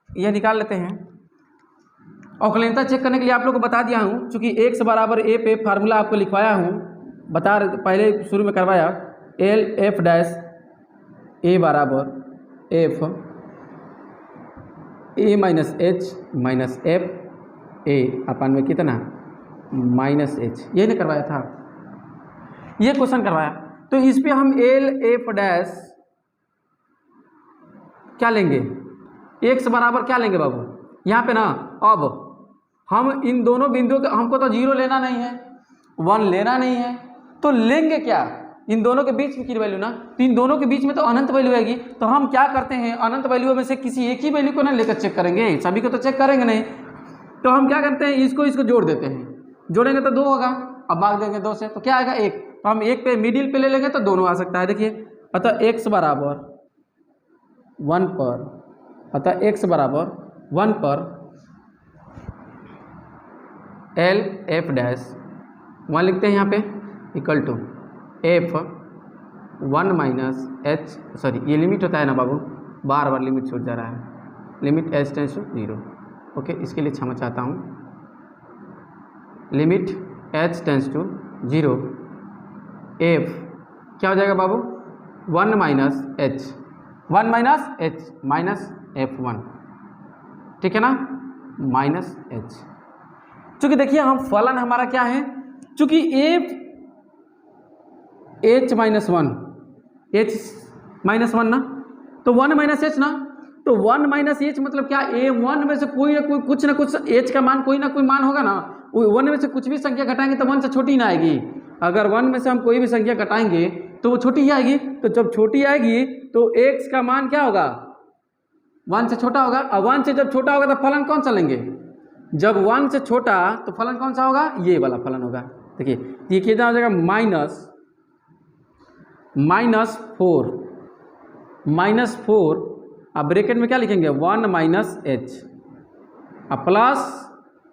ये निकाल लेते हैं, अवकलनीयता चेक करने के लिए आप लोग को बता दिया हूँ, चूंकि एक्स बराबर ए पे फार्मूला आपको लिखवाया हूँ, पहले शुरू में करवाया, एल एफ डैश ए बराबर f a minus h minus f a अपन में कितना माइनस एच, ये नहीं करवाया था, ये क्वेश्चन करवाया। तो इस पे हम एल एफ डैश क्या लेंगे, एक्स बराबर क्या लेंगे बाबू, यहाँ पे ना अब हम इन दोनों बिंदुओं के, हमको तो 0 लेना नहीं है, 1 लेना नहीं है, तो लेंगे क्या, इन दोनों के बीच में की वैल्यू ना, तो इन दोनों के बीच में तो अनंत वैल्यू आएगी। तो हम क्या करते हैं, अनंत वैल्यू में से किसी एक ही वैल्यू को ना लेकर चेक करेंगे, सभी को तो चेक करेंगे नहीं। तो हम क्या करते हैं, इसको जोड़ देते हैं, जोड़ेंगे तो 2 होगा, अब भाग देंगे 2 से तो क्या आएगा 1। तो हम 1 पे मिडिल पे ले लेंगे तो दोनों आ सकता है। देखिए अतः x बराबर 1 पर, अतः x बराबर 1 पर एल एफ डैश 1 लिखते हैं यहाँ पे equal to f 1 minus h, sorry ये लिमिट होता है ना बाबू, बार बार लिमिट छूट जा रहा है, limit h tends to 0। Okay, इसके लिए क्षमा चाहता हूँ, limit h tends to 0 f क्या हो जाएगा बाबू 1 minus h, 1 minus h minus f 1, ठीक है ना, माइनस एच। चूँकि देखिए हम फलन हमारा क्या है, चूँकि F H minus 1, H minus 1 ना, तो 1 माइनस एच ना, तो 1 माइनस एच मतलब क्या, ए 1 में से कोई ना कोई कुछ ना कुछ एच का मान कोई ना कोई मान होगा ना, 1 में से कुछ भी संख्या घटाएंगे तो 1 से छोटी ना आएगी। अगर 1 में से हम कोई भी संख्या घटाएंगे तो वो छोटी ही आएगी, तो जब छोटी आएगी तो x का मान क्या होगा 1 से छोटा होगा, और 1 से जब छोटा होगा तो फलन कौन सा लेंगे, जब 1 से छोटा तो फलन कौन सा होगा, ये वाला फलन होगा। देखिए ये कितना हो जाएगा माइनस 4, अब ब्रैकेट में क्या लिखेंगे 1 माइनस एच प्लस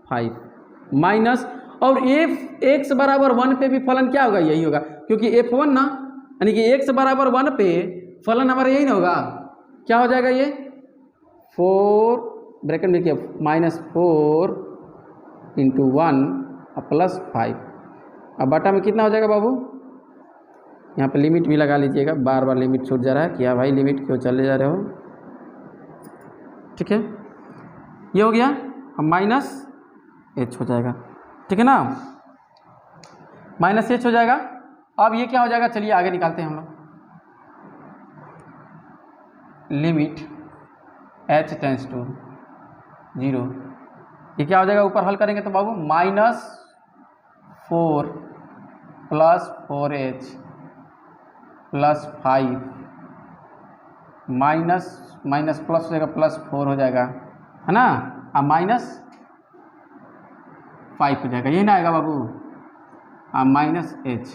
5 माइनस, और एफ एक्स बराबर 1 पे भी फलन क्या होगा, यही होगा, क्योंकि f1 ना, यानी कि एक्स बराबर 1 पे फलन हमारा यही ना होगा, क्या हो जाएगा ये 4 ब्रैकेट में लिखिए -4 इंटू 1 प्लस 5, अब बटा में कितना हो जाएगा बाबू, यहाँ पे लिमिट भी लगा लीजिएगा, बार बार लिमिट छूट जा रहा है, क्या भाई लिमिट क्यों चले जा रहे हो, ठीक है, ये हो गया, अब माइनस एच हो जाएगा, ठीक है ना, माइनस एच हो जाएगा। अब ये क्या हो जाएगा, चलिए आगे निकालते हैं हम लोग, लिमिट एच टेंस टू 0, ये क्या हो जाएगा, ऊपर हल करेंगे तो बाबू -4 plus 4h plus 5 minus plus हो जाएगा +4 हो जाएगा, है ना, अब -5 हो जाएगा, यही ना आएगा बाबू, -h।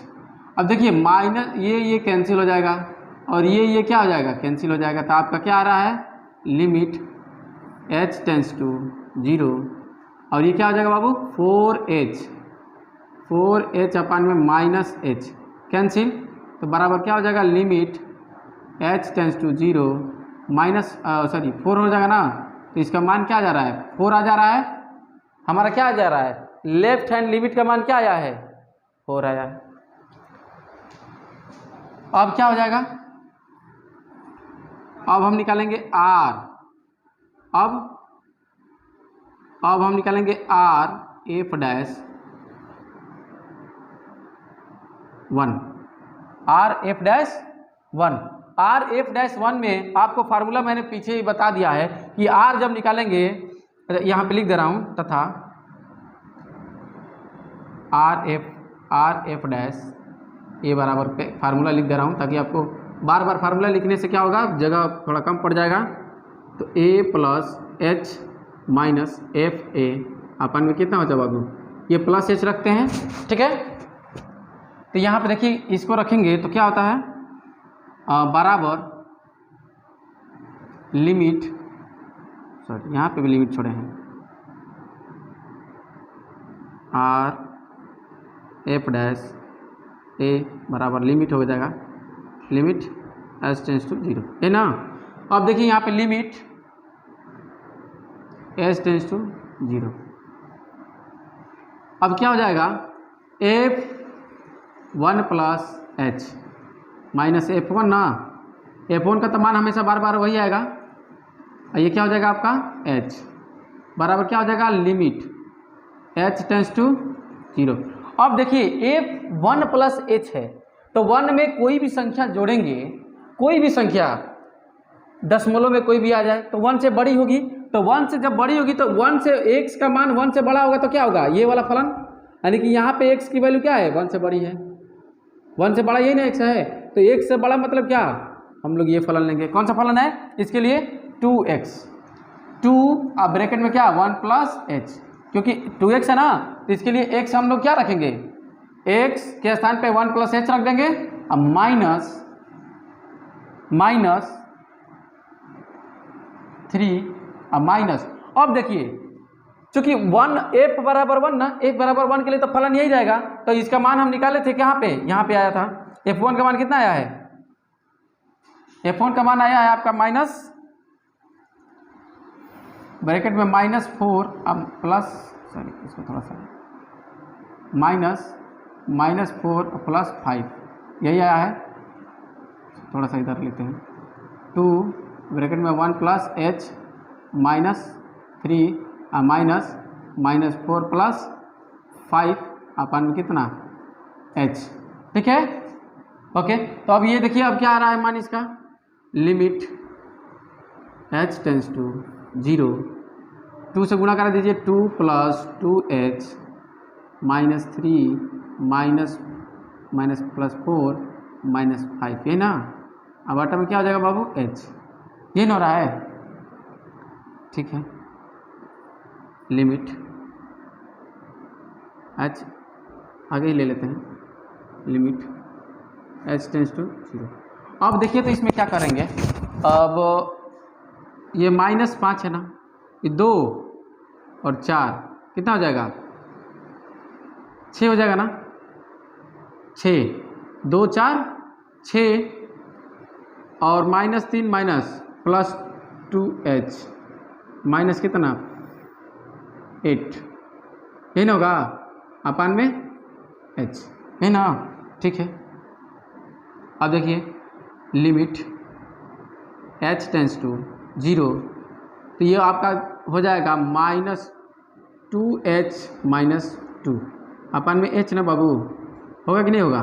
अब देखिए माइनस ये कैंसिल हो जाएगा, और ये क्या हो जाएगा, कैंसिल हो जाएगा, तो आपका क्या आ रहा है, लिमिट h टेंस टू 0, और ये क्या हो जाएगा बाबू 4h अपन में -h कैंसिल, तो बराबर क्या हो जाएगा, लिमिट h टेंस टू 0 4 हो जाएगा ना, तो इसका मान क्या आ जा रहा है 4 आ जा रहा है, हमारा क्या आ जा रहा है, लेफ्ट हैंड लिमिट का मान क्या आया है 4 आया है। अब क्या हो जाएगा, अब हम निकालेंगे r, अब हम निकालेंगे r f dash 1, r f dash 1, r f dash 1 में आपको फार्मूला मैंने पीछे ही बता दिया है कि r जब निकालेंगे, यहाँ पे लिख दे रहा हूँ, तथा r f डैश ए बराबर पे फार्मूला लिख दे रहा हूँ ताकि आपको बार बार फार्मूला लिखने से क्या होगा, जगह थोड़ा कम पड़ जाएगा। तो a plus h minus f a अपन में कितना हो जाए बाबू, ये प्लस एच रखते हैं, ठीक है। तो यहाँ पे देखिए इसको रखेंगे तो क्या होता है, बराबर लिमिट, सॉरी यहाँ पे भी लिमिट छोड़े हैं, आर एफ डैश ए बराबर लिमिट हो जाएगा, लिमिट एच टेंस टू 0 है ना। अब देखिए यहाँ पे लिमिट एच टेंस टू 0, अब क्या हो जाएगा, f1 plus h minus f1 ना, f1 का तो मान हमेशा बार बार वही आएगा, ये क्या हो जाएगा आपका h बराबर क्या हो जाएगा, लिमिट h टेंस टू 0। अब देखिए f1 प्लस h है, तो 1 में कोई भी संख्या जोड़ेंगे, कोई भी संख्या दशमलव में कोई भी आ जाए तो 1 से बड़ी होगी, तो 1 से जब बड़ी होगी तो 1 से x का मान 1 से बड़ा होगा तो क्या होगा, ये वाला फलन, यानी कि यहाँ पे x की वैल्यू क्या है, 1 से बड़ी है, 1 से बड़ा ये ना x है, तो x से बड़ा मतलब क्या, हम लोग ये फलन लेंगे, कौन सा फलन है इसके लिए, 2x, 2 अब ब्रैकेट में क्या 1 प्लस एच, क्योंकि 2x है ना, तो इसके लिए x हम लोग क्या रखेंगे, x के स्थान पे 1 प्लस एच रख देंगे, अब माइनस 3 अब माइनस, अब देखिए चूंकि 1 f बराबर 1 ना, f बराबर 1 के लिए तो फलन यही जाएगा, तो इसका मान हम निकाले थे कहाँ पे, यहाँ पे आया था, f1 का मान कितना आया है, f1 का मान आया है आपका माइनस ब्रैकेट में -4 अब प्लस, सॉरी इसको थोड़ा सा -4 प्लस 5 यही आया है, थोड़ा सा इधर लेते हैं, 2 ब्रैकेट में 1 प्लस एच -3 -4 प्लस 5 अपन में कितना h, ठीक है ओके। तो अब ये देखिए अब क्या आ रहा है मान इसका, लिमिट h टेंस टू 0, 2 से गुणा करा दीजिए, 2 प्लस 2h -3 माइनस प्लस 4 -5 ये ना, अब आटा में क्या हो जाएगा बाबू h, ये ना हो रहा है, ठीक है, लिमिट h आगे ही ले लेते हैं, लिमिट h टेंस टू 0। अब देखिए तो इसमें क्या करेंगे, अब ये -5 है ना, ये 2 और 4 कितना हो जाएगा, 6 हो जाएगा ना, 6 2 4 6 और -3 माइनस प्लस 2h माइनस कितना 8, यही ना होगा अपान में h है ना, ठीक है। अब देखिए लिमिट h टेंस टू 0, तो ये आपका हो जाएगा -2h -2 अपन में h ना बाबू, होगा कि नहीं होगा।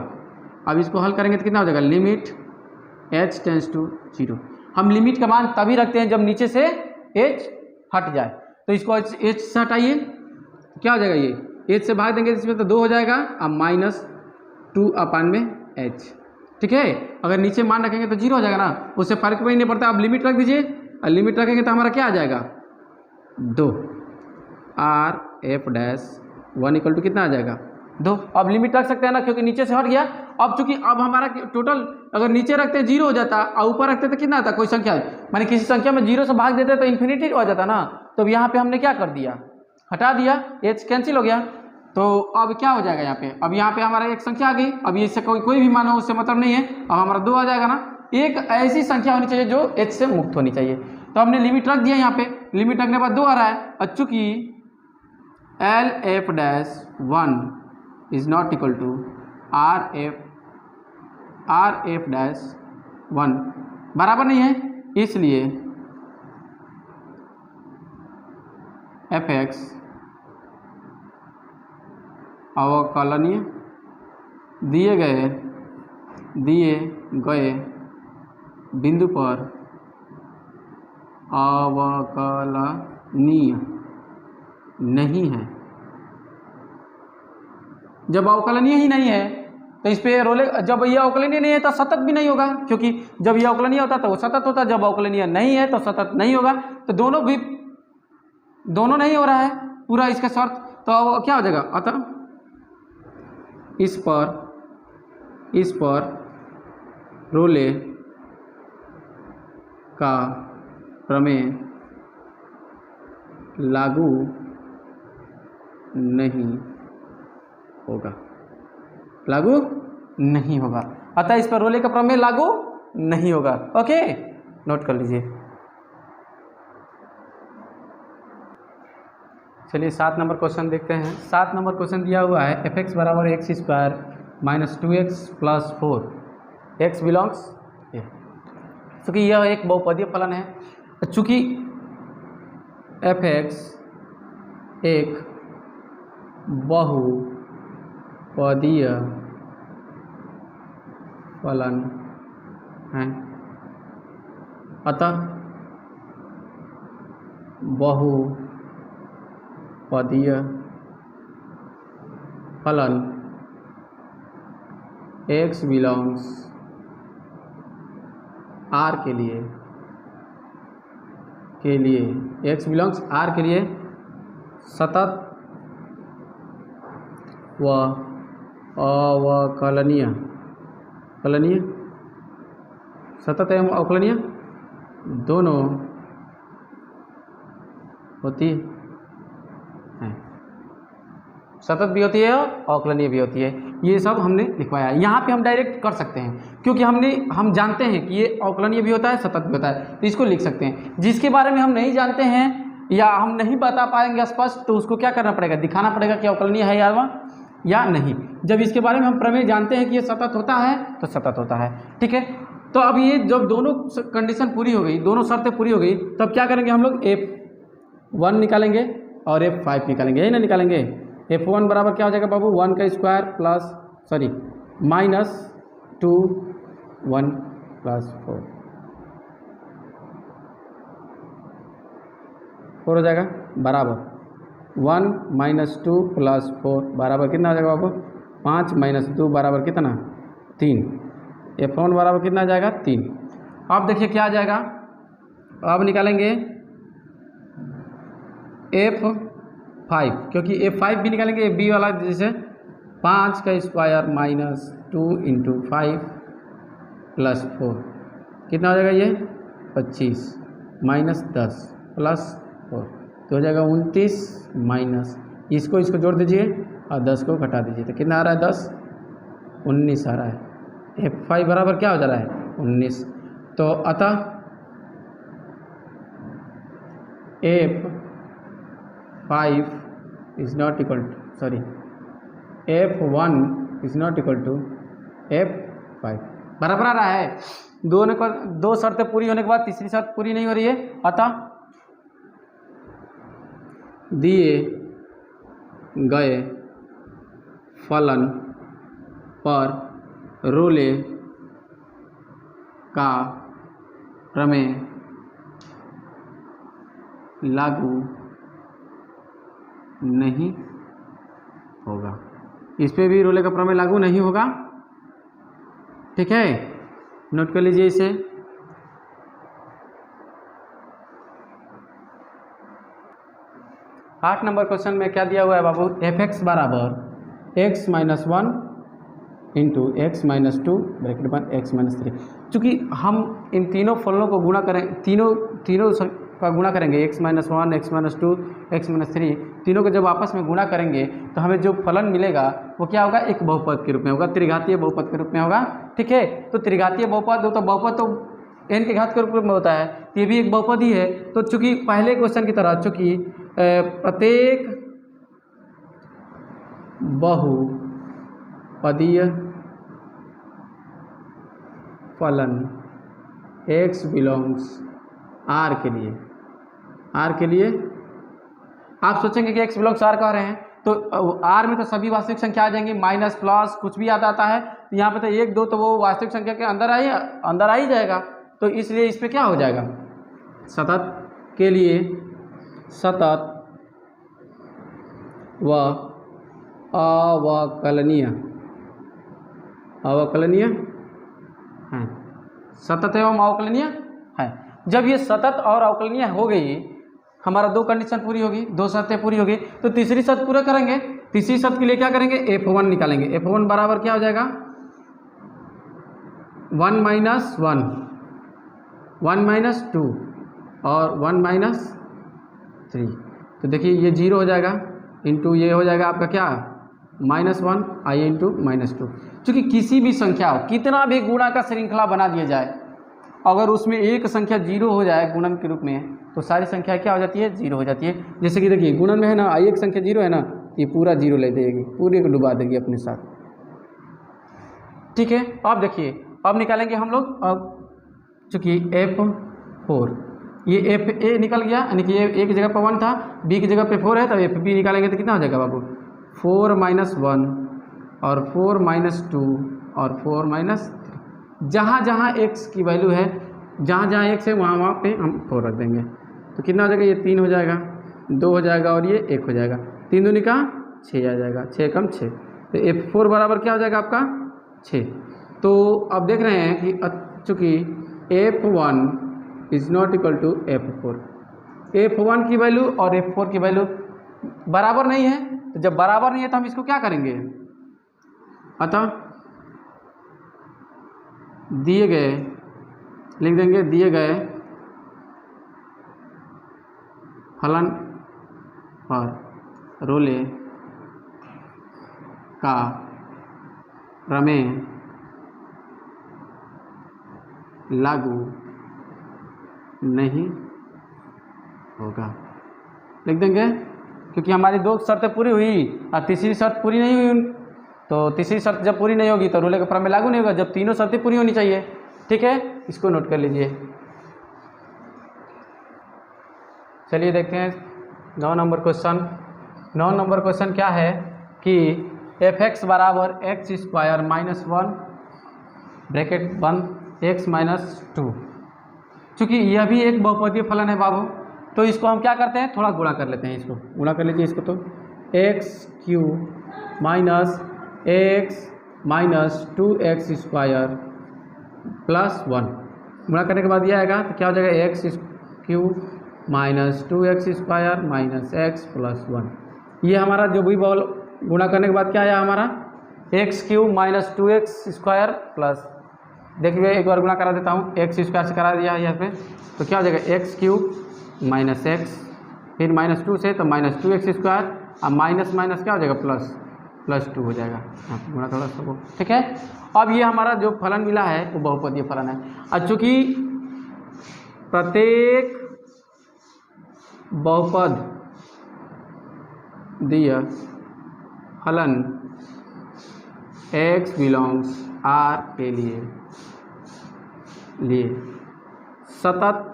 अब इसको हल करेंगे तो कितना हो जाएगा, लिमिट h टेंस टू 0। हम लिमिट का मान तभी रखते हैं जब नीचे से h हट जाए, तो इसको h से हटाइए तो क्या हो जाएगा, ये h से भाग देंगे इसमें तो 2 हो जाएगा, अब -2 अपन में h, ठीक है। अगर नीचे मान रखेंगे तो 0 हो जाएगा ना, उससे फर्क भी नहीं पड़ता। अब लिमिट रख दीजिए, और लिमिट रखेंगे तो हमारा क्या आ जाएगा 2, r(f'(1) इक्वल टू कितना आ जाएगा 2। अब लिमिट रख सकते हैं ना, क्योंकि नीचे से हट गया। अब चूंकि अब हमारा टोटल अगर नीचे रखते 0 हो जाता और ऊपर रखते तो कितना आता, कोई संख्या माने किसी संख्या में 0 से भाग देते तो इन्फिनिटी हो जाता ना, तो अब यहाँ पे हमने क्या कर दिया, हटा दिया, h कैंसिल हो गया। तो अब क्या हो जाएगा यहाँ पे, अब यहाँ पे हमारा एक संख्या आ गई, अब इससे कोई भी मान हो उससे मतलब नहीं है, अब हमारा 2 आ जाएगा ना। एक ऐसी संख्या होनी चाहिए जो h से मुक्त होनी चाहिए, तो हमने लिमिट रख दिया यहाँ पे, लिमिट रखने के बाद 2 आ रहा है, और चूंकि LF'(1) is not equal to RF'(1) बराबर नहीं है, इसलिए fx अवकलनीय दिए गए बिंदु पर अवकलनीय नहीं है। जब अवकलनीय ही नहीं है तो इस पे रोले जब यह अवकलनीय नहीं है तो सतत भी नहीं होगा, क्योंकि जब यह अवकलनीय होता है तो वो सतत होता है, जब अवकलनीय नहीं है तो सतत नहीं होगा। तो दोनों नहीं हो रहा है पूरा इसका शर्त, तो अब क्या हो जाएगा, अतः इस पर रोले का प्रमेय लागू नहीं होगा, लागू नहीं होगा, अतः इस पर रोले का प्रमेय लागू नहीं होगा। ओके, नोट कर लीजिए। चलिए 7 नंबर क्वेश्चन देखते हैं। 7 नंबर क्वेश्चन दिया हुआ है f(x) बराबर x square minus 2x plus 4, x belongs A. चूँकि यह एक बहुपदीय फलन है, चूँकि f(x) एक बहुपदीय फलन है, अतः बहुपदीय फलन x बिलोंग्स R के लिए x बिलोंग्स R के लिए सतत व अवकलनीय सतत एवं अवकलनीय दोनों होती है, सतत भी होती है और अवकलनीय भी होती है। ये सब हमने लिखवाया है। यहाँ पे हम डायरेक्ट कर सकते हैं, क्योंकि हम जानते हैं कि ये अवकलनीय भी होता है, सतत भी होता है, तो इसको लिख सकते हैं। जिसके बारे में हम नहीं जानते हैं या हम नहीं बता पाएंगे स्पष्ट, तो उसको क्या करना पड़ेगा, दिखाना पड़ेगा कि अवकलनीय है या नहीं। जब इसके बारे में हम प्रमेय जानते हैं कि ये सतत होता है तो सतत होता है, ठीक है। तो अब ये जब दोनों कंडीशन पूरी हो गई, दोनों शर्तें पूरी हो गई, तब क्या करेंगे हम लोग, f1 निकालेंगे और f5 निकालेंगे, यही ना निकालेंगे। f1 बराबर क्या हो जाएगा बाबू, 1 का स्क्वायर माइनस 2 1 प्लस 4 हो जाएगा, बराबर 1 माइनस 2 प्लस 4 बराबर कितना हो जाएगा बाबू, 5 माइनस 2 बराबर कितना, 3। f1 बराबर कितना आ जाएगा, 3। अब देखिए क्या आ जाएगा, अब निकालेंगे f5, क्योंकि f5 भी निकालेंगे, b वाला जैसे 5 का स्क्वायर माइनस 2 इंटू 5 प्लस 4 कितना हो जाएगा, ये 25 माइनस 10 प्लस 4 तो हो जाएगा 29 माइनस, इसको जोड़ दीजिए और 10 को घटा दीजिए, तो कितना आ रहा है, 10 19 आ रहा है। f5 बराबर क्या हो जा रहा है, 19। तो अतः f1 is not equal to f5 बराबर आ रहा है। दो शर्तें पूरी होने के बाद तीसरी शर्त पूरी नहीं हो रही है, अतः दिए गए फलन पर रोले का प्रमेय लागू नहीं होगा, इस पे भी रोले का प्रमेय लागू नहीं होगा, ठीक है, नोट कर लीजिए इसे। आठ नंबर क्वेश्चन में क्या दिया हुआ है बाबू, f(x) बराबर x minus 1 into x minus 2 bracket बन x माइनस 3। चूँकि हम इन तीनों फलनों को गुणा करें, तीनों का गुणा करेंगे, x minus 1 x minus 2 x minus 3, तीनों को जब आपस में गुणा करेंगे तो हमें जो फलन मिलेगा वो क्या होगा, एक बहुपद के रूप में होगा, त्रिघातीय बहुपद के रूप में होगा, ठीक है। तो त्रिघातीय बहुपद हो तो बहुपद तो n के घात के रूप में होता है, तो ये भी एक बहुपद ही है। तो चूँकि पहले क्वेश्चन की तरह, चूँकि प्रत्येक बहुपदीय फलन x बिलोंग्स R के लिए आप सोचेंगे कि x बिलोंग्स R कह रहे हैं, तो R में तो सभी वास्तविक संख्या आ जाएंगी, माइनस प्लस कुछ भी याद आता है, तो यहाँ पे तो 1 2 तो वो वास्तविक संख्या के अंदर आ ही जाएगा, तो इसलिए इस पर क्या हो जाएगा, सतत के लिए सतत व अवकलनीय अवकलनीय है, सतत एवं अवकलनीय है। जब ये सतत और अवकलनीय हो गई, हमारा दो कंडीशन पूरी होगी, दो शर्तें पूरी होगी, तो तीसरी शर्त पूरा करेंगे। तीसरी शर्त के लिए क्या करेंगे, F1 निकालेंगे। F1 बराबर क्या हो जाएगा, 1 माइनस 1, 1 माइनस 2 और 1 माइनस 3। तो देखिए ये 0 हो जाएगा, इंटू ये हो जाएगा आपका क्या, -1 i इंटू -2। चूँकि किसी भी संख्या हो, कितना भी गुणा का श्रृंखला बना दिया जाए, अगर उसमें एक संख्या 0 हो जाए गुणन के रूप में, तो सारी संख्या क्या हो जाती है, 0 हो जाती है। जैसे कि देखिए गुणन में है ना, एक संख्या 0 है ना, ये पूरा 0 ले देगी, पूरे को डुबा देगी अपने साथ। ठीक है, अब देखिए अब निकालेंगे हम लोग। अब चूँकि F4, ये FA निकल गया, यानी कि ये एक जगह पर 1 था, B की जगह पे 4 है, तो FB निकालेंगे तो कितना हो जाएगा बाबू, 4 माइनस 1 और 4 माइनस 2 और 4 माइनस 3। जहाँ जहाँ x की वैल्यू है, जहाँ जहाँ x है वहाँ वहाँ पे हम 4 रख देंगे। तो कितना हो जाएगा, ये 3 हो जाएगा, 2 हो जाएगा और ये 1 हो जाएगा। 3 दूनी का 6 आ जाएगा, 6 कम 6। तो F4 बराबर क्या हो जाएगा आपका 6। तो अब देख रहे हैं कि चूँकि F1 is not equal to F4, F1 की वैल्यू और F4 की वैल्यू बराबर नहीं है। तो जब बराबर नहीं है तो हम इसको क्या करेंगे, अतः दिए गए, लिख देंगे दिए गए फलन पर रोले का प्रमेय लागू नहीं होगा, लिख देंगे। क्योंकि हमारी दो शर्तें पूरी हुई और तीसरी शर्त पूरी नहीं हुई, तो तीसरी शर्त जब पूरी नहीं होगी तो रोले का प्रमेय लागू नहीं होगा, जब तीनों शर्तें पूरी होनी चाहिए। ठीक है, इसको नोट कर लीजिए। चलिए देखते हैं 9 नंबर क्वेश्चन। 9 नंबर क्वेश्चन क्या है कि f(x) बराबर x square minus 1 bracket 1 x minus 2। चूँकि यह भी एक बहुपदीय फलन है बाबू, तो इसको हम क्या करते हैं, थोड़ा गुणा कर लेते हैं। इसको गुणा कर लीजिए इसको, तो x³ minus x minus 2x square plus 1 गुणा करने के बाद यह आएगा, तो क्या हो जाएगा, x³ minus 2x square minus x plus 1। ये हमारा जो भी बॉल गुणा करने के बाद क्या आया हमारा, x³ minus 2x square plus, देखिए एक बार गुणा करा देता हूँ, x स्क्वायर से करा दिया यहाँ पे, तो क्या हो जाएगा x³ माइनस x, फिर -2 से तो माइनस 2x स्क्वायर, अब माइनस माइनस क्या हो जाएगा, प्लस 2 हो जाएगा। यहाँ पे गुणा थोड़ा सा, ठीक है। अब ये हमारा जो फलन मिला है वो बहुपदीय फलन है। और चूँकि प्रत्येक बहुपद दिया फलन x बिलोंग्स R के लिए सतत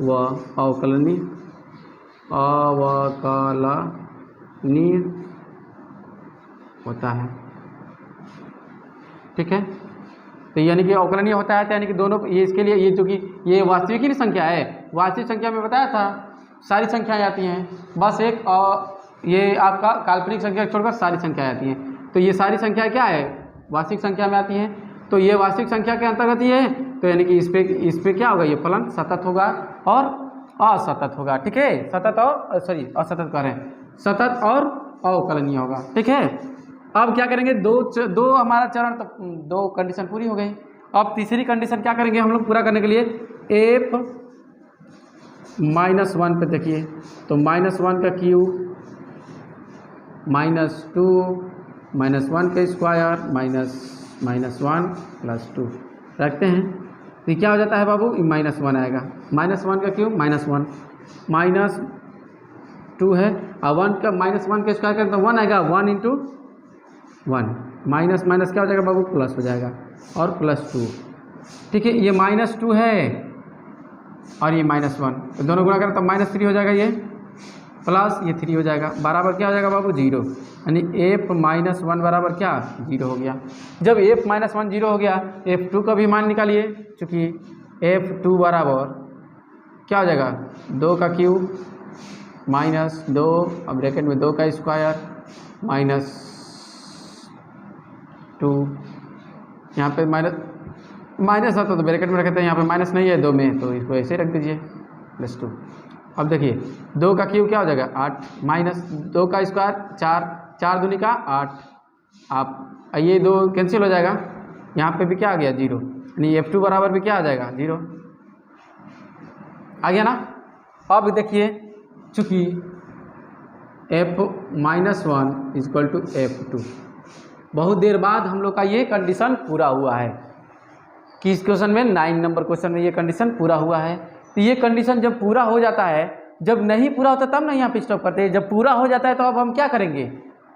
व अवकलनीय होता है। ठीक है, तो यानी कि अवकलनीय होता है, तो यानी कि दोनों ये इसके लिए, ये चूँकि ये वास्तविक ही संख्या है, वास्तविक संख्या में बताया था सारी संख्याएं आती हैं, बस एक ये आपका काल्पनिक संख्या छोड़कर सारी संख्याएं आती हैं। तो ये सारी संख्याएं क्या है, वास्तविक संख्या में आती हैं, तो ये वास्तविक संख्या के अंतर्गत ये है, तो यानी कि इस पे क्या होगा, ये फलन सतत होगा और असतत होगा। ठीक है, सतत और असतत कह रहे हैं, सतत और अवकलनीय होगा। ठीक है, अब क्या करेंगे, दो हमारा चरण, तो दो कंडीशन पूरी हो गई। अब तीसरी कंडीशन क्या करेंगे हम लोग पूरा करने के लिए, f-1 पे देखिए, तो -1 का क्यूब -2 -1 का स्क्वायर -1 प्लस 2 रखते हैं, तो क्या हो जाता है बाबू, -1 आएगा, -1 का क्यूब -1 -2 है, और 1 का -1 का स्क्वायर करें तो 1 आएगा, 1 इंटू 1 माइनस माइनस क्या हो जाएगा बाबू, प्लस हो जाएगा और +2। ठीक है, ये -2 है और ये -1, तो दोनों गुणा करें तो -3 हो जाएगा, ये प्लस ये 3 हो जाएगा, बराबर क्या हो जाएगा बाबू, 0। यानी f-1 बराबर क्या, 0 हो गया। जब f-1 0 हो गया, f2 का भी मान निकालिए, चूँकि f2 बराबर क्या हो जाएगा, 2 का क्यूब -2 अब ब्रैकेट में 2 का स्क्वायर 2, यहाँ पे माइनस आता तो ब्रैकेट में रखे थे, यहाँ पे माइनस नहीं है 2 में, तो इसको ऐसे रख दीजिए +2। अब देखिए 2 का क्यूब क्या हो जाएगा 8, माइनस 2 का स्क्वायर 4, 4 दूनी का 8, आप ये 2 कैंसिल हो जाएगा, यहाँ पे भी क्या आ गया 0, यानी F2 बराबर भी क्या आ जाएगा 0 आ गया ना। अब देखिए चूँकि F-1 इक्वल टू F2, बहुत देर बाद हम लोग का ये कंडीशन पूरा हुआ है। किस क्वेश्चन में 9 नंबर क्वेश्चन में ये कंडीशन पूरा हुआ है। तो ये कंडीशन जब पूरा हो जाता है, जब नहीं पूरा होता तब ना यहाँ पे स्टॉप करते हैं, जब पूरा हो जाता है तो अब हम क्या करेंगे,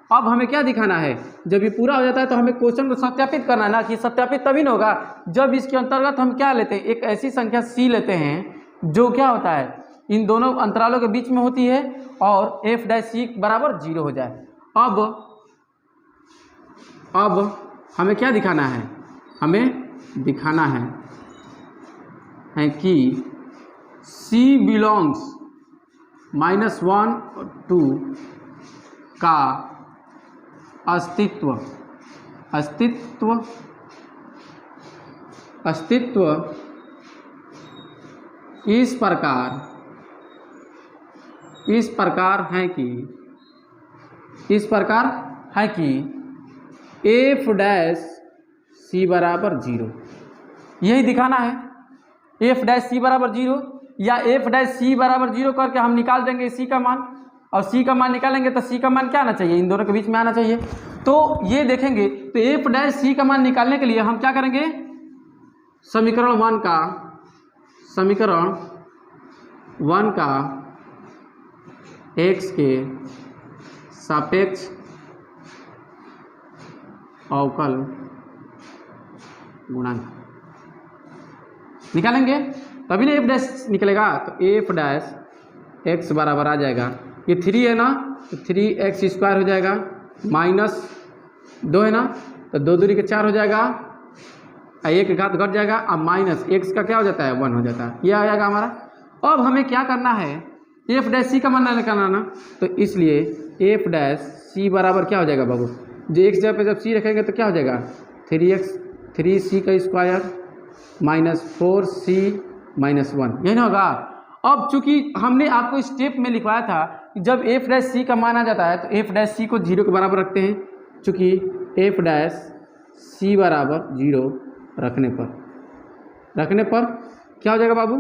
अब हमें क्या दिखाना है, जब ये पूरा हो जाता है तो हमें क्वेश्चन को सत्यापित करना है ना, कि सत्यापित तभी ना होगा जब इसके अंतर्गत हम क्या लेते हैं, एक ऐसी संख्या C लेते हैं जो क्या होता है इन दोनों अंतरालों के बीच में होती है और f' बराबर 0 हो जाए। अब हमें क्या दिखाना है, हमें दिखाना है कि C बिलोंग्स -1 और 2 का अस्तित्व इस प्रकार है कि f' बराबर 0, यही दिखाना है। f' बराबर 0 या f' बराबर 0 करके हम निकाल देंगे C का मान, और C का मान निकालेंगे तो C का मान क्या आना चाहिए, इन दोनों के बीच में आना चाहिए। तो ये देखेंगे तो f' का मान निकालने के लिए हम क्या करेंगे, समीकरण 1 का x के सापेक्ष अवकल गुणांक निकालेंगे तभी ना f' निकलेगा। तो f' बराबर आ जाएगा, ये 3 है ना तो 3x² हो जाएगा, -2 है ना तो 2 दूरी के 4 हो जाएगा, 1 घात घट जाएगा, अब माइनस x का क्या हो जाता है 1 हो जाता है, ये आ जाएगा हमारा। अब हमें क्या करना है, f' का मान निकालना ना, तो इसलिए f' बराबर क्या हो जाएगा बाबू, जो x जगह पे जब c रखेंगे तो क्या हो जाएगा 3c का स्क्वायर -4c -1, यही ना होगा। अब चूंकि हमने आपको स्टेप में लिखवाया था कि जब f' का मान आ जाता है तो f' को 0 के बराबर रखते हैं, चूंकि f' बराबर 0 रखने पर क्या हो जाएगा बाबू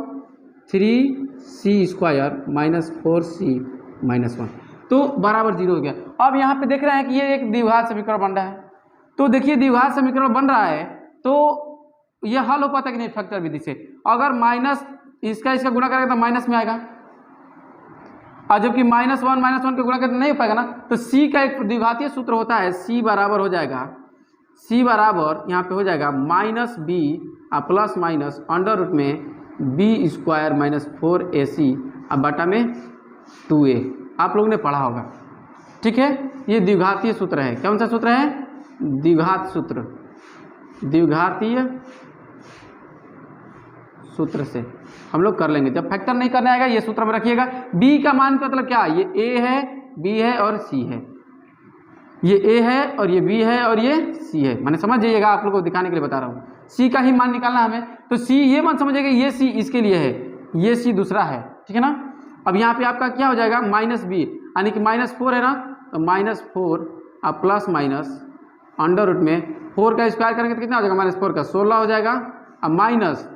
3c² -4c -1, तो बराबर 0 हो गया। अब यहाँ पे देख रहे हैं कि ये एक द्विघात समीकरण बन रहा है, तो देखिए द्विघात समीकरण बन रहा है तो ये हल हो पाता है कि नहीं फैक्टर विधि से, अगर माइनस इसका गुणा करेगा तो माइनस में आएगा, और जबकि -1 के गुणा करके नहीं हो पाएगा ना, तो C का एक द्विघातीय सूत्र होता है, C बराबर हो जाएगा, C बराबर यहाँ पे हो जाएगा -b plus minus under root में b² -4ac अब बटा में 2a, आप लोगों ने पढ़ा होगा, ठीक है। ये द्विघातीय सूत्र है, कौन सा सूत्र है, द्विघात सूत्र, द्विघातीय सूत्र से हम लोग कर लेंगे। जब फैक्टर नहीं करने आएगा ये सूत्र में रखिएगा। b का मान का मतलब क्या, ये a है, b है और c है, ये a है और ये b है और ये c है, मैंने समझ जाइएगा, आप लोगों को दिखाने के लिए बता रहा हूँ। c का ही मान निकालना हमें, तो c ये मान समझिएगा, ये c इसके लिए है, ये c दूसरा है, ठीक है ना। अब यहाँ पे आपका क्या हो जाएगा -b, यानी कि -4 है ना, तो -4 अब प्लस माइनस अंडर रूट में 4 का स्क्वायर करेंगे तो कितना हो जाएगा, -4 का 16 हो जाएगा, अब -4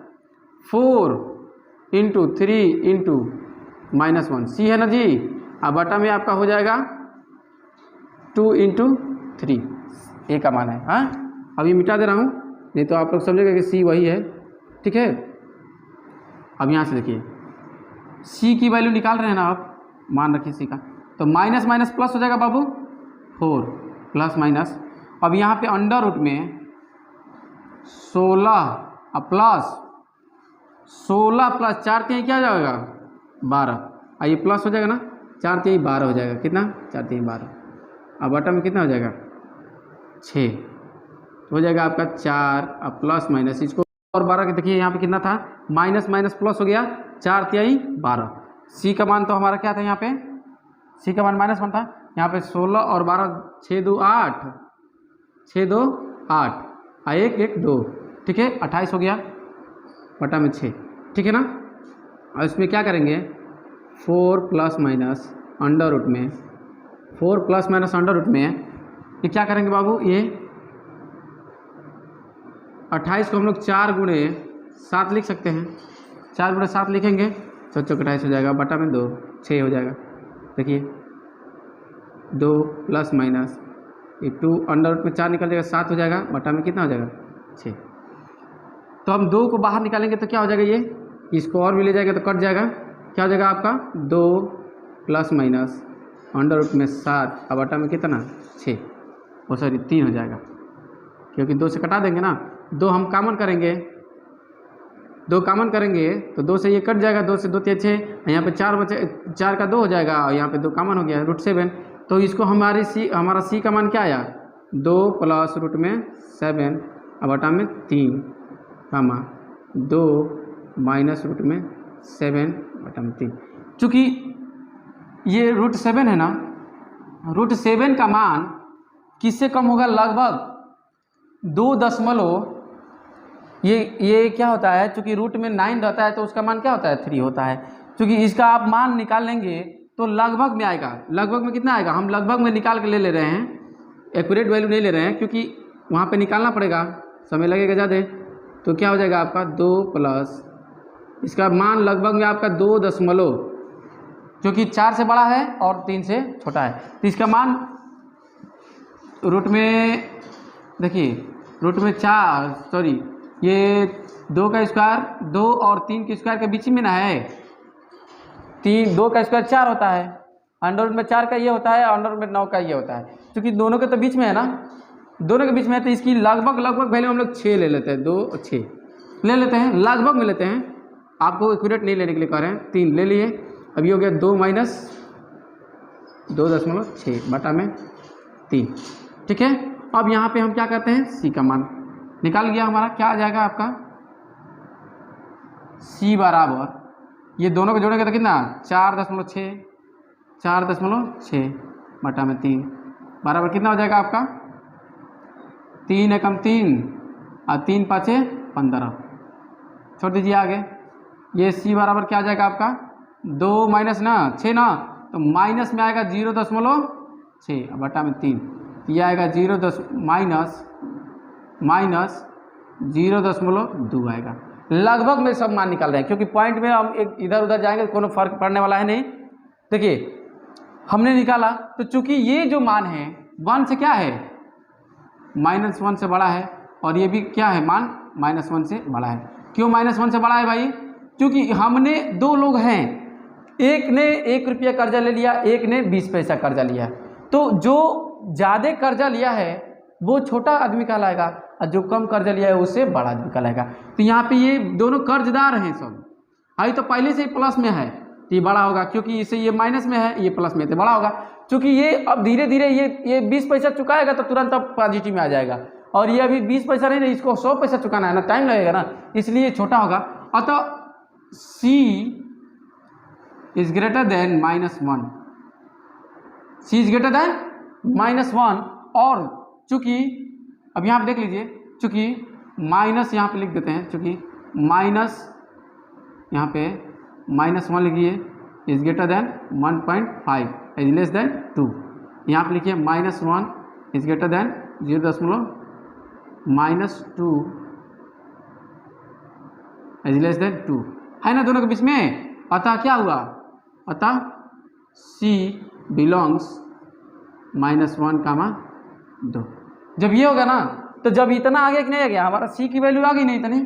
× 3 × -1 c है ना जी, अब बटा में आपका हो जाएगा 2 × 3, a का मान है। हाँ अब ये मिटा दे रहा हूँ, नहीं तो आप लोग समझेगा कि c वही है, ठीक है। अब यहाँ से देखिए c की वैल्यू निकाल रहे हैं ना आप, मान रखिए c का, तो माइनस माइनस प्लस हो जाएगा बाबू 4 प्लस माइनस, अब यहाँ पे अंडर रूट में 16 प्लस 4 3 क्या हो जाएगा 12, ये प्लस हो जाएगा ना, 4 3 12 हो जाएगा, कितना 4 3 12, अब बटा में कितना हो जाएगा 6, तो हो जाएगा आपका 4 अब प्लस माइनस, इसको और 12 के देखिए यहाँ पे कितना था, माइनस माइनस प्लस हो गया, 4 3 12, सी का मान तो हमारा क्या था, यहाँ पे सी का मान -1 था, यहाँ पे 16 और 12 6 2 8 6 2 8 1 1 2, ठीक है 28 हो गया बटा में 6, ठीक है ना। और इसमें क्या करेंगे 4 प्लस माइनस अंडर रूट में 4 प्लस माइनस अंडर रूट में ये क्या करेंगे बाबू, ये 28 को हम लोग 4 गुणे 7 लिख सकते हैं, 4 गुणे 7 लिखेंगे 4 चौक 28 हो जाएगा बटा में 2 6 हो जाएगा। देखिए 2 प्लस माइनस ये 2 अंडर रूट में 4 निकल जाएगा 7 हो जाएगा बटा में कितना हो जाएगा 6। तो हम 2 को बाहर निकालेंगे तो क्या हो जाएगा, ये इसको और भी ले जाएगा तो कट जाएगा, क्या हो जाएगा आपका 2 प्लस माइनस अंडर रूट में 7 और बटा में कितना 6, वो सॉरी 3 हो जाएगा, क्योंकि 2 से कटा देंगे ना, 2 हम कॉमन करेंगे, 2 कॉमन करेंगे तो 2 से ये कट जाएगा, 2 से 2 3 6, यहाँ पे 4 बचे, 4 का 2 हो जाएगा और यहाँ पे 2 कॉमन हो गया √7। तो इसको हमारा सी का मान क्या आया 2 प्लस रूट में 7 और बटा में 3 कामा 2 माइनस रूट में 7 बटा में 3। चूँकि ये √7 है ना, √7 का मान किससे कम होगा, लगभग 2 दशमलव, ये क्या होता है, चूँकि रूट में 9 रहता है तो उसका मान क्या होता है 3 होता है। चूँकि इसका आप मान निकाल लेंगे तो लगभग में आएगा, लगभग में कितना आएगा, हम लगभग में निकाल के ले रहे हैं, एक्यूरेट वैल्यू नहीं ले रहे हैं, क्योंकि वहाँ पे निकालना पड़ेगा, समय लगेगा ज़्यादा। तो क्या हो जाएगा आपका 2 प्लस इसका मान लगभग में आपका 2 दशमलव, क्योंकि 4 से बड़ा है और 3 से छोटा है, तो इसका मान रूट में देखिए रूट में 4 सॉरी ये 2 का स्क्वायर 2 और 3 के स्क्वायर के बीच में ना है, 2 का स्क्वायर 4 होता है, अंडर रूट में 4 का ये होता है, अंडर रूट में 9 का ये होता है, क्योंकि दोनों के तो बीच में है ना, दोनों के बीच में है, तो इसकी लगभग वैल्यू हम लोग 6 ले लेते हैं, 2 और 6 ले लेते हैं, लगभग में लेते हैं, आपको एक्यूरेट नहीं लेने के लिए कह रहे हैं। 3 ले लिए, अब ये हो गया 2 माइनस 2.6 बटा में 3, ठीक है। अब यहाँ पे हम क्या करते हैं, सी का मान निकाल गया हमारा, क्या आ जाएगा आपका सी बराबर, ये दोनों को जोड़ेंगे तो कितना 4.6 बटा में 3 बराबर कितना हो जाएगा आपका 3 एकम 3 और 3 पाँचे 15, छोड़ दीजिए आगे। ये सी बराबर क्या आ जाएगा आपका 2 माइनस ना 6 ना, तो माइनस में आएगा 0.6 बटा में 3, ये आएगा माइनस 0.2 आएगा। लगभग में सब मान निकाल रहे हैं, क्योंकि पॉइंट में हम एक इधर उधर जाएंगे तो कोनो फर्क पड़ने वाला है नहीं। देखिए हमने निकाला, तो चूंकि ये जो मान है 1 से क्या है -1 से बड़ा है, और ये भी क्या है मान -1 से बड़ा है। क्यों -1 से बड़ा है भाई, क्योंकि हमने 2 लोग हैं, एक ने 1 रुपया कर्जा ले लिया, एक ने 20 पैसा कर्जा लिया, तो जो ज़्यादा कर्जा लिया है वो छोटा आदमी कहलाएगा और जो कम कर्जा लिया है उससे बड़ा आदमी कहलाएगा। तो यहाँ पे ये दोनों कर्जदार हैं सब, अभी तो पहले से ही प्लस में है तो ये बड़ा होगा, क्योंकि इसे ये माइनस में है ये प्लस में तो बड़ा होगा। क्योंकि ये अब धीरे धीरे ये 20 पैसा चुकाएगा तो तुरंत अब पॉजिटिव में आ जाएगा, और ये अभी 20 पैसा नहीं, इसको 100 पैसा चुकाना है ना, टाइम लगेगा ना, इसलिए छोटा होगा। अतः C is greater than -1, C is greater than -1, और चूँकि अब यहाँ पे देख लीजिए, चूँकि माइनस यहाँ पे लिख देते हैं, चूँकि माइनस यहाँ पे -1 लिखिए is greater than 1.5 is less than 2, यहाँ पे लिखिए -1 is greater than 0.2 is less than 2 है ना, दोनों के बीच में। अतः क्या हुआ, अतः C बिलोंग्स -1, 2। जब ये होगा ना, तो जब इतना आ गया कि नहीं आ गया, हमारा C की वैल्यू आ गई नहीं इतनी,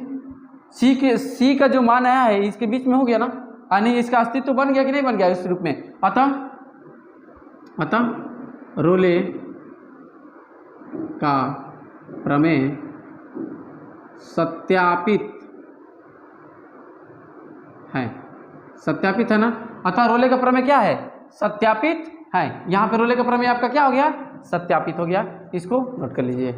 C का जो मान आया है इसके बीच में हो गया ना, यानी इसका अस्तित्व तो बन गया कि नहीं बन गया इस रूप में। अतः रोले का प्रमेय सत्यापित है ना। अतः रोले का प्रमेय क्या है, सत्यापित है। यहाँ पे रोले का प्रमेय आपका क्या हो गया, सत्यापित हो गया। इसको नोट कर लीजिए।